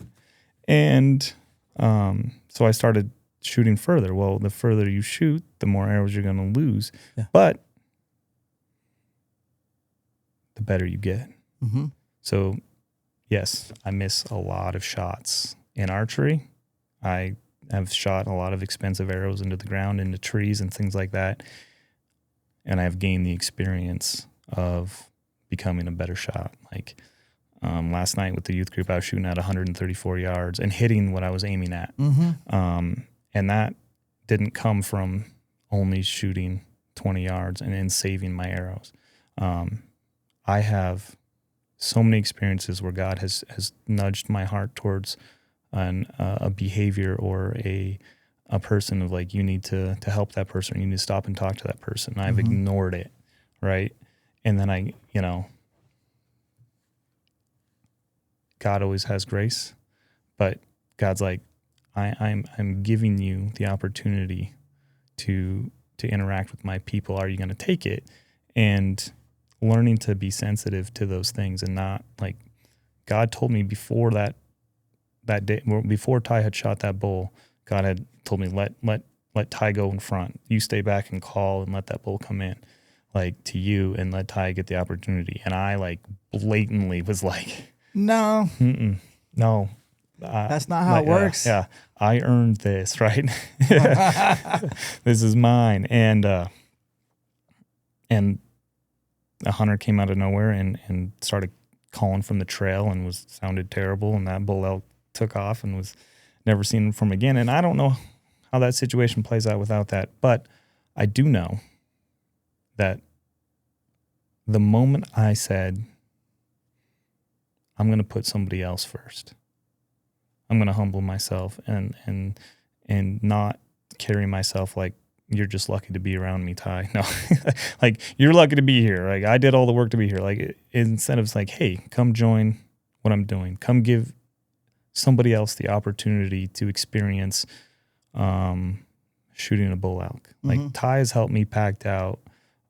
And so I started shooting further. Well, the further you shoot, the more arrows you're going to lose. Yeah. But the better you get. Mm-hmm. So, yes, I miss a lot of shots in archery. I have shot a lot of expensive arrows into the ground, into trees and things like that. And I've gained the experience of becoming a better shot. Like last night with the youth group, I was shooting at 134 yards and hitting what I was aiming at. Mm-hmm. And that didn't come from only shooting 20 yards and then saving my arrows. I have so many experiences where God has nudged my heart towards a behavior or a person of like, you need to help that person. You need to stop and talk to that person. And I've ignored it, right? And then God always has grace, but God's like, I'm giving you the opportunity to interact with my people. Are you going to take it? And learning to be sensitive to those things and not like, God told me before that day, before Ty had shot that bull, God had told me, let Ty go in front. You stay back and call and let that bull come in, like to you, and let Ty get the opportunity. And I like blatantly was like, No, no. that's not how it works. Yeah, I earned this, right? This is mine. And a hunter came out of nowhere and started calling from the trail and sounded terrible. And that bull elk took off and was never seen from again. And I don't know how that situation plays out without that, but I do know that the moment I said, I'm going to put somebody else first, I'm going to humble myself and not carry myself like, you're just lucky to be around me, Ty. No, like, you're lucky to be here. Like, I did all the work to be here. Like, instead of like, hey, come join what I'm doing. Come give somebody else the opportunity to experience shooting a bull elk. Like, Ty has helped me packed out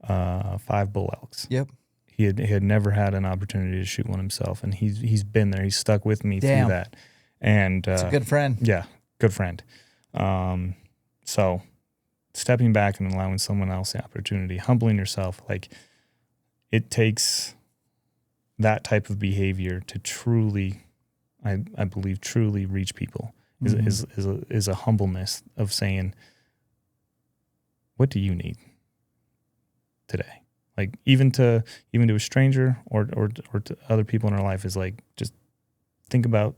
5 bull elks. Yep. He had never had an opportunity to shoot one himself, and he's been there. He's stuck with me through that. And it's a good friend. Yeah, good friend. So stepping back and allowing someone else the opportunity, humbling yourself, like, it takes that type of behavior to truly, I believe, truly reach people. Is a humbleness of saying, what do you need today? Like, even to a stranger or to other people in our life, is like, just think about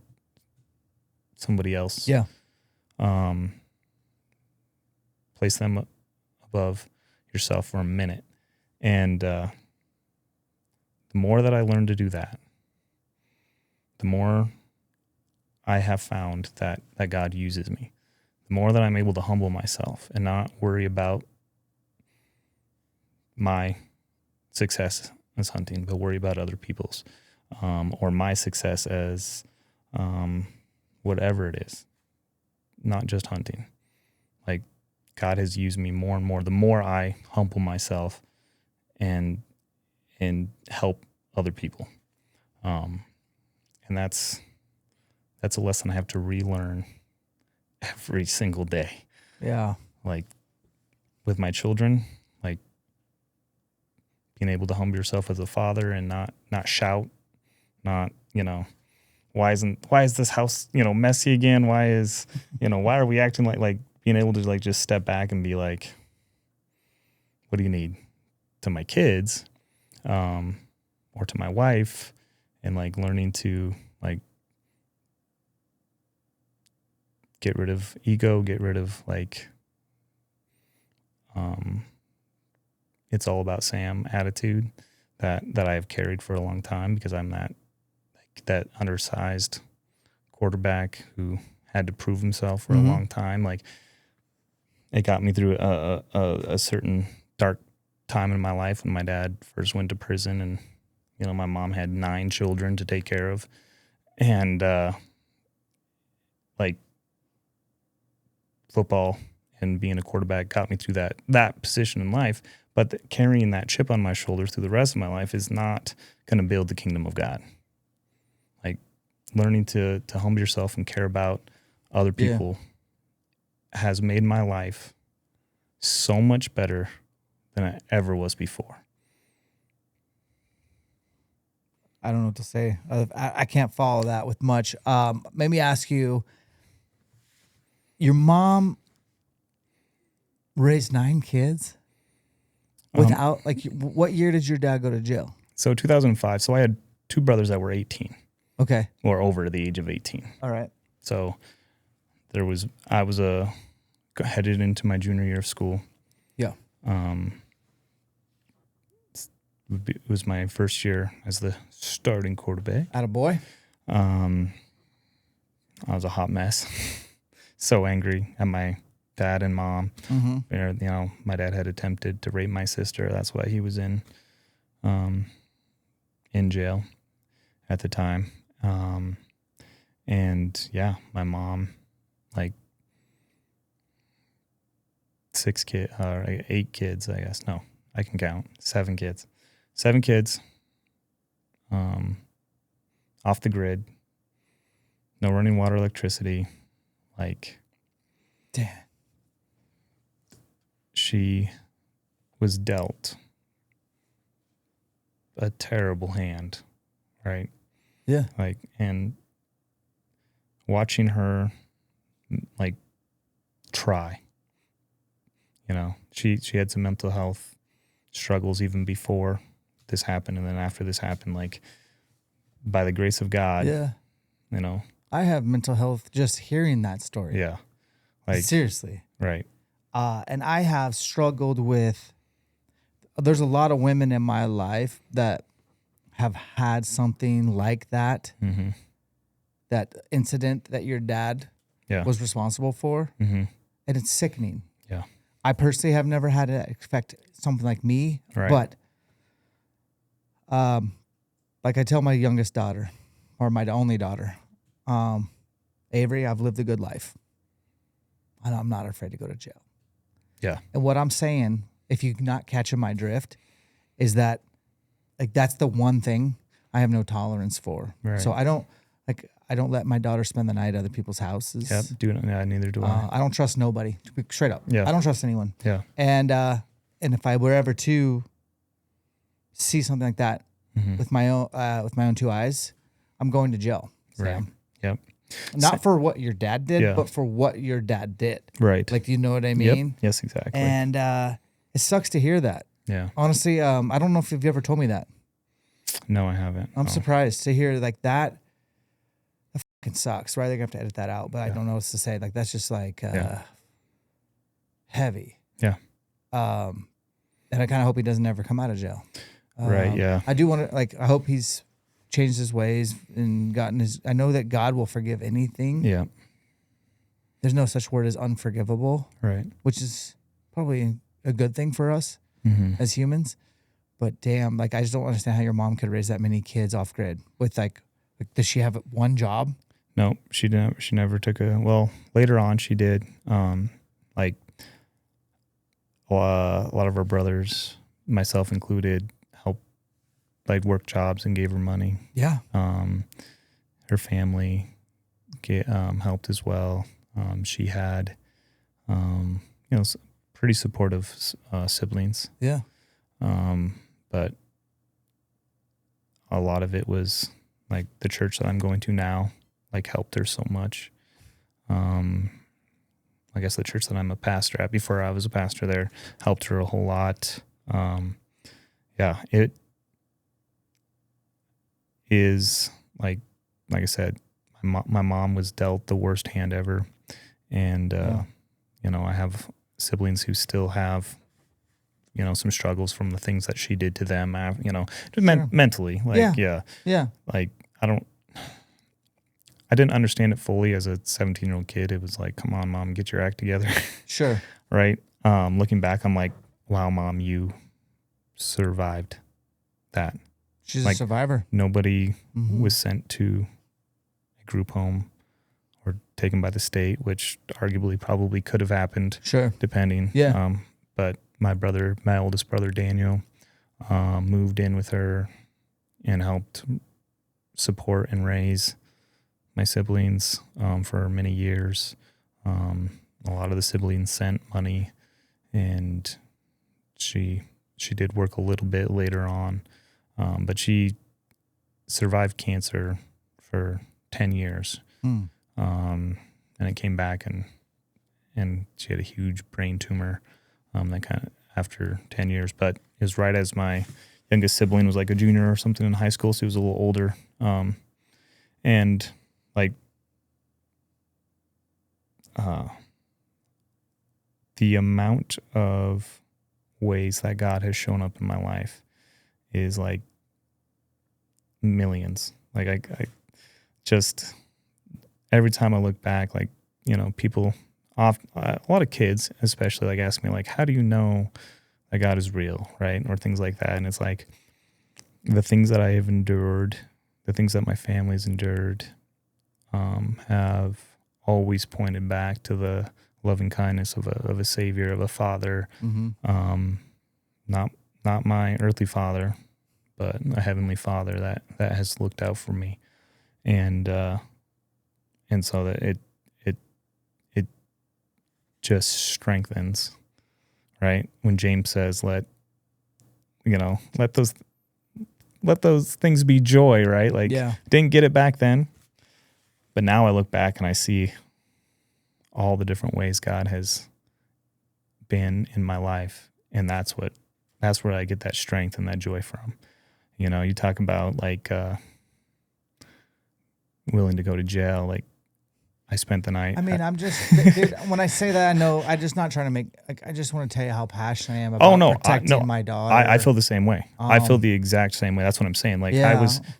somebody else. Yeah. Place them above yourself for a minute. And the more that I learn to do that, the more I have found that God uses me. The more that I'm able to humble myself and not worry about my success as hunting, but worry about other people's, or my success as whatever it is, not just hunting. Like, God has used me more and more. The more I humble myself and help other people, and that's a lesson I have to relearn every single day. Yeah. Like, with my children, like, being able to humble yourself as a father and not shout, not, why is this house, messy again? Why are we acting like being able to like just step back and be like, what do you need, to my kids, or to my wife, and like learning to like get rid of ego, get rid of like, it's all about Sam attitude that I have carried for a long time, because I'm that undersized quarterback who had to prove himself for a long time. Like, it got me through a certain dark time in my life when my dad first went to prison, and my mom had 9 children to take care of, and like, football and being a quarterback got me through that position in life. But carrying that chip on my shoulder through the rest of my life is not going to build the kingdom of God. Like learning to humble yourself and care about other people has made my life so much better than I ever was before. I don't know what to say. I can't follow that with much. Let me ask you, your mom raised 9 kids without, what year did your dad go to jail? So 2005. So I had 2 brothers that were 18. Okay. Or over the age of 18. All right. So I was headed into my junior year of school. Yeah. It was my first year as the starting quarterback. Attaboy. I was a hot mess. So angry at my dad and mom. Mm-hmm. My dad had attempted to rape my sister. That's why he was in jail at the time. And yeah, my mom, 8 kids, I guess. No, I can count. 7 kids. 7 kids. Off the grid. No running water, electricity. Damn. She was dealt a terrible hand, right? Yeah. And watching her, try. She had some mental health struggles even before this happened, and then after this happened, by the grace of God, I have mental health just hearing that story. Yeah. Seriously. Right. And I have struggled with, there's a lot of women in my life that have had something like that, mm-hmm. that incident that your dad was responsible for. Mm-hmm. And it's sickening. Yeah. I personally have never had it affect something like me, right. But I tell my youngest daughter, or my only daughter, Avery, I've lived a good life. And I'm not afraid to go to jail. Yeah. And what I'm saying, if you're not catching my drift, is that that's the one thing I have no tolerance for. Right. So I don't let my daughter spend the night at other people's houses. Yep. Neither do I. I don't trust nobody. Straight up. Yeah. I don't trust anyone. Yeah. And if I were ever to see something like that mm-hmm. with my own 2 eyes, I'm going to jail. Sam. Right. Yep. Not for what your dad did, but for what your dad did. Right. You know what I mean? Yep. Yes, exactly. And it sucks to hear that. Yeah. Honestly, I don't know if you've ever told me that. No, I haven't. I'm surprised to hear that. That fucking sucks, right? They're gonna have to edit that out, but I don't know what to say. That's just heavy. Yeah. And I kind of hope he doesn't ever come out of jail. Right. Yeah. I do want to I hope he's changed his ways and I know that God will forgive anything. Yeah. There's no such word as unforgivable. Right. Which is probably a good thing for us mm-hmm. as humans. But damn, I just don't understand how your mom could raise that many kids off grid with does she have one job? No, she didn't. She never took later on she did. A lot of her brothers, myself included, helped work jobs and gave her money. Yeah. Her family helped as well. She had, pretty supportive siblings. Yeah. But a lot of it was the church that I'm going to now, helped her so much. I guess the church that I'm a pastor at, before I was a pastor there, helped her a whole lot. It is like I said, my mom was dealt the worst hand ever. And, I have siblings who still have, some struggles from the things that she did to them, mentally. Yeah. I didn't understand it fully as a 17-year-old kid. It was come on, Mom, get your act together. Sure. Right? Looking back, I'm like, wow, Mom, you survived that. She's a survivor. Nobody mm-hmm. was sent to a group home or taken by the state, which arguably probably could have happened. Sure. Depending. Yeah. But my oldest brother, Daniel, moved in with her and helped support and raise my siblings for many years. A lot of the siblings sent money, and she did work a little bit later on, but she survived cancer for 10 years. And it came back, and she had a huge brain tumor that kind of after 10 years. But it was right as my youngest sibling was like a junior or something in high school, so he was a little older. And like the amount of ways that God has shown up in my life is like millions. Like I just, every time I look back, like, you know, people a lot of kids especially like ask me like, how do you know that God is real, right? Or things like that. And it's like the things that I have endured, the things that my family's endured, have always pointed back to the loving kindness of a savior, of a father. Not my earthly father, but a heavenly father that has looked out for me. And so that it just strengthens, right? When James says, let those things be joy, right? Like, didn't get it back then, but now I look back and I see all the different ways God has been in my life. And that's where I get that strength and that joy from. You know, you talk about like, willing to go to jail. Like, I spent the night. I mean, I'm just, dude, when I say that, I know I'm just not trying to make, like, I just want to tell you how passionate I am about protecting my daughter. I feel the same way. I feel the exact same way. That's what I'm saying. Like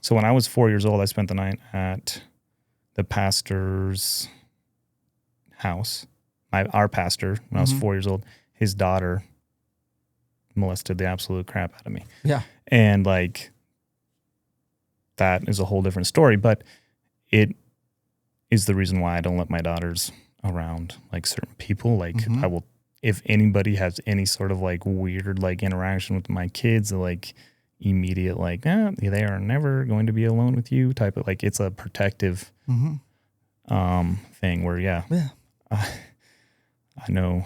so when I was 4 years old, I spent the night at the pastor's house. Our pastor, when I was 4 years old, his daughter molested the absolute crap out of me. Yeah. And like, that is a whole different story, but it is the reason why I don't let my daughters around like certain people. Like I will, if anybody has any sort of like weird like interaction with my kids, like immediate like, they are never going to be alone with you type of like, it's a protective thing where I know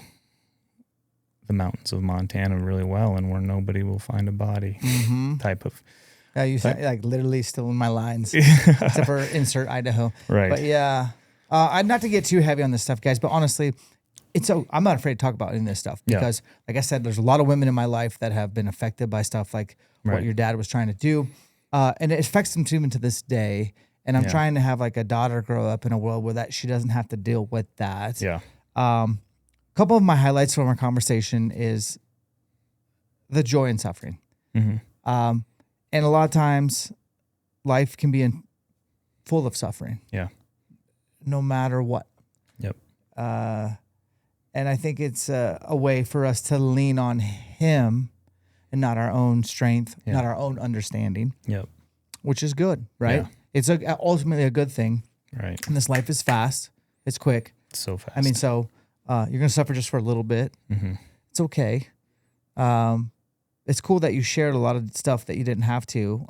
the mountains of Montana really well, and where nobody will find a body type of. Yeah, you said like literally still in my lines, except for insert Idaho. Right. But yeah, not to get too heavy on this stuff, guys, but honestly, I'm not afraid to talk about any of this stuff because, like I said, there's a lot of women in my life that have been affected by stuff like what your dad was trying to do, and it affects them even to this day. And I'm trying to have like a daughter grow up in a world where that she doesn't have to deal with that. Yeah. A couple of my highlights from our conversation is the joy and suffering. And a lot of times life can be full of suffering. Yeah. No matter what. Yep. And I think it's a way for us to lean on him and not our own strength, not our own understanding. Yep. Which is good, right? Yeah. It's ultimately a good thing. Right. And this life is fast. It's quick. It's so fast. I mean, so you're going to suffer just for a little bit. It's okay. It's cool that you shared a lot of stuff that you didn't have to.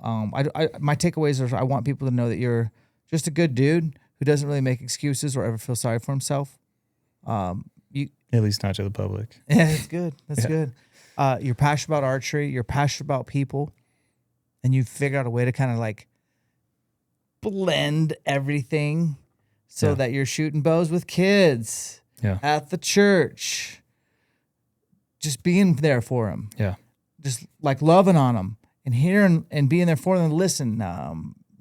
My takeaways are I want people to know that you're just a good dude who doesn't really make excuses or ever feel sorry for himself. At least not to the public. Yeah, that's good. That's good. You're passionate about archery. You're passionate about people. And you figure out a way to kind of like blend everything so that you're shooting bows with kids at the church. Just being there for them. Yeah. Just like loving on them and hearing and being there for them. Listen,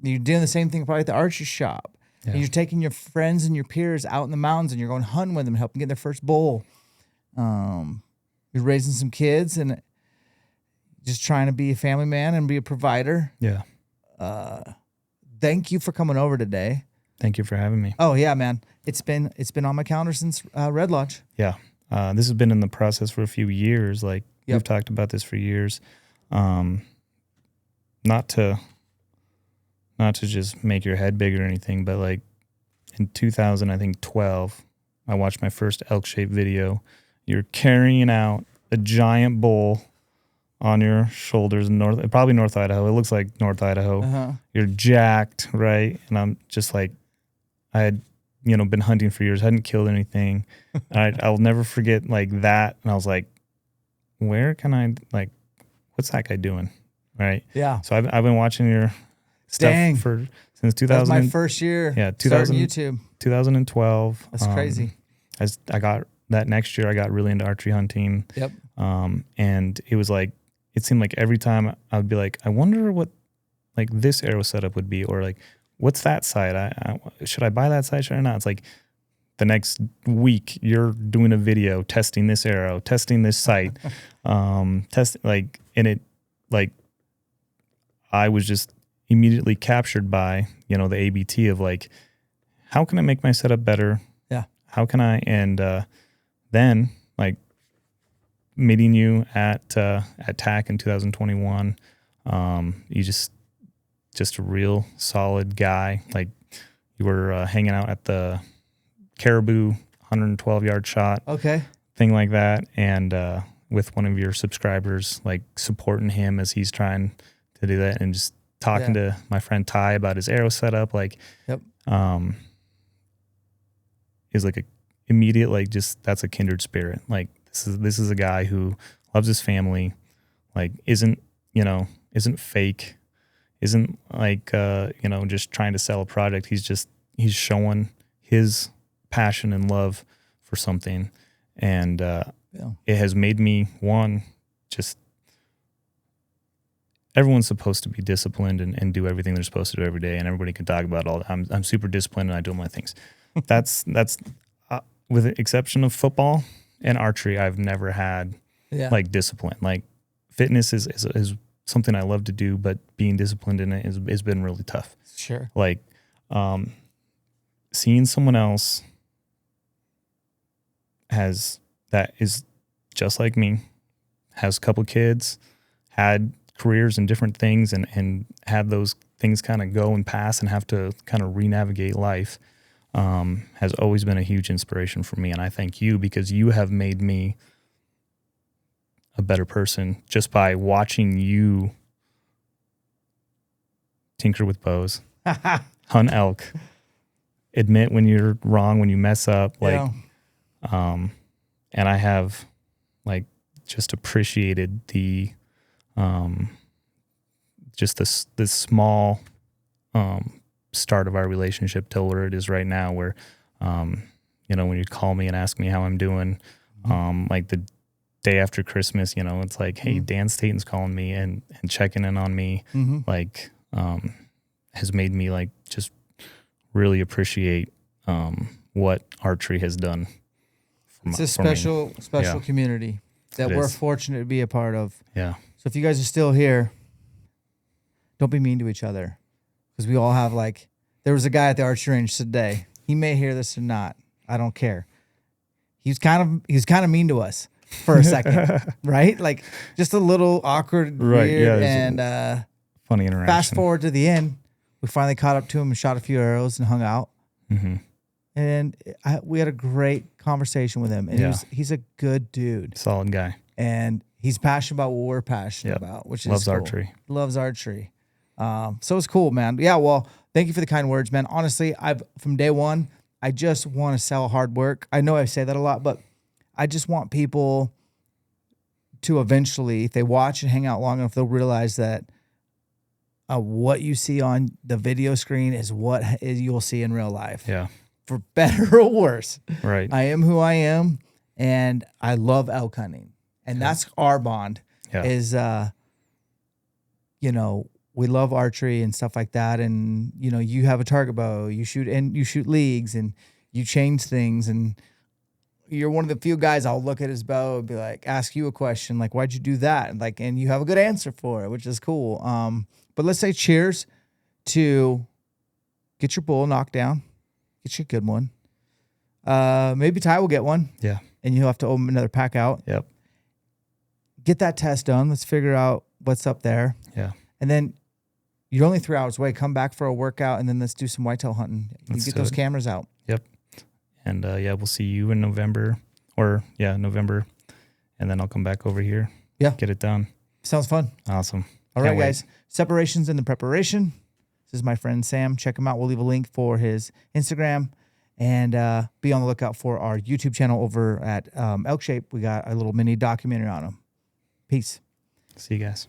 you're doing the same thing probably at the archery shop. Yeah. And you're taking your friends and your peers out in the mountains and you're going hunting with them, helping get their first bull. You're raising some kids and just trying to be a family man and be a provider. Yeah. Thank you for coming over today. Thank you for having me. Oh yeah, man. It's been on my calendar since Red Lodge. Yeah. This has been in the process for a few years. Like we've talked about this for years. Not to just make your head bigger or anything, but like in 2012, I watched my first ELKSHAPE video. You're carrying out a giant bull on your shoulders in probably North Idaho. It looks like North Idaho. Uh-huh. You're jacked, right? And I'm just like, I had, been hunting for years, hadn't killed anything. I'll never forget like that. And I was like, where can I, like, what's that guy doing? Right. Yeah. So I've been watching your stuff since 2000. That was my first year. Yeah. Starting YouTube. 2012. That's crazy. I got that next year, I got really into archery hunting. Yep. And it was like, it seemed like every time I would be like, I wonder what like this arrow setup would be, or like, what's that sight? Should I buy that sight? Should I not? It's like the next week you're doing a video testing this arrow, testing this sight, and it like, I was just immediately captured by, the ABT of like, how can I make my setup better? Yeah. How can I? And then like meeting you at TAC in 2021, you just a real solid guy. Like you were hanging out at the Caribou 112-yard shot. Okay. Thing like that. And with one of your subscribers, like supporting him as he's trying to do that, and just talking to my friend Ty about his arrow setup. Like, yep. Is like a immediate, like, just, that's a kindred spirit. Like this is a guy who loves his family, like isn't fake, isn't like, just trying to sell a product. He's showing his passion and love for something. And it has made me, everyone's supposed to be disciplined and do everything they're supposed to do every day. And everybody can talk about all. I'm super disciplined and I do all my things. That's with the exception of football and archery, I've never had like discipline. Like fitness is something I love to do, but being disciplined in it has been really tough. Sure. Like, seeing someone else that is just like me, has a couple kids, had careers in different things, and had those things kind of go and pass and have to kind of re-navigate life, has always been a huge inspiration for me. And I thank you, because you have made me a better person just by watching you tinker with bows, hunt elk, admit when you're wrong, when you mess up, like, and I have like just appreciated the, just this small, start of our relationship till where it is right now, where, when you call me and ask me how I'm doing, like the day after Christmas, it's like, hey, Dan Staton's calling me and checking in on me, like, has made me like just really appreciate what archery has done. It's a special community that we're fortunate to be a part of. Yeah. So if you guys are still here, don't be mean to each other, because we all have, like, there was a guy at the archery range today. He may hear this or not. I don't care. He's kind of mean to us for a second, right? Like just a little awkward, weird, and funny interaction. Fast forward to the end, we finally caught up to him and shot a few arrows and hung out. Mm-hmm. And we had a great conversation with him. And he's a good dude. Solid guy. And he's passionate about what we're passionate about, which is loves cool. archery. Loves archery. So it's cool, man. Yeah, well, thank you for the kind words, man. Honestly, from day one, I just want to sell hard work. I know I say that a lot, but I just want people to eventually, if they watch and hang out long enough, they'll realize that what you see on the video screen is what you'll see in real life. Yeah. For better or worse. Right. I am who I am, and I love elk hunting. And that's our bond is, we love archery and stuff like that. And, you have a target bow, you shoot leagues and you change things. And you're one of the few guys I'll look at his bow and be like, ask you a question, like, why'd you do that? And and you have a good answer for it, which is cool. But let's say cheers to get your bull knocked down, get you a good one. Maybe Ty will get one. Yeah. And you'll have to open another pack out. Yep. Get that test done. Let's figure out what's up there. Yeah. And then You're only 3 hours away. Come back for a workout, and then let's do some whitetail hunting. You get those cameras out. Yep. And we'll see you in November. November. And then I'll come back over here. Yeah. Get it done. Sounds fun. Awesome. All right, guys. Separations in the preparation. This is my friend Sam. Check him out. We'll leave a link for his Instagram. And be on the lookout for our YouTube channel over at ELKSHAPE. We got a little mini documentary on him. Peace. See you guys.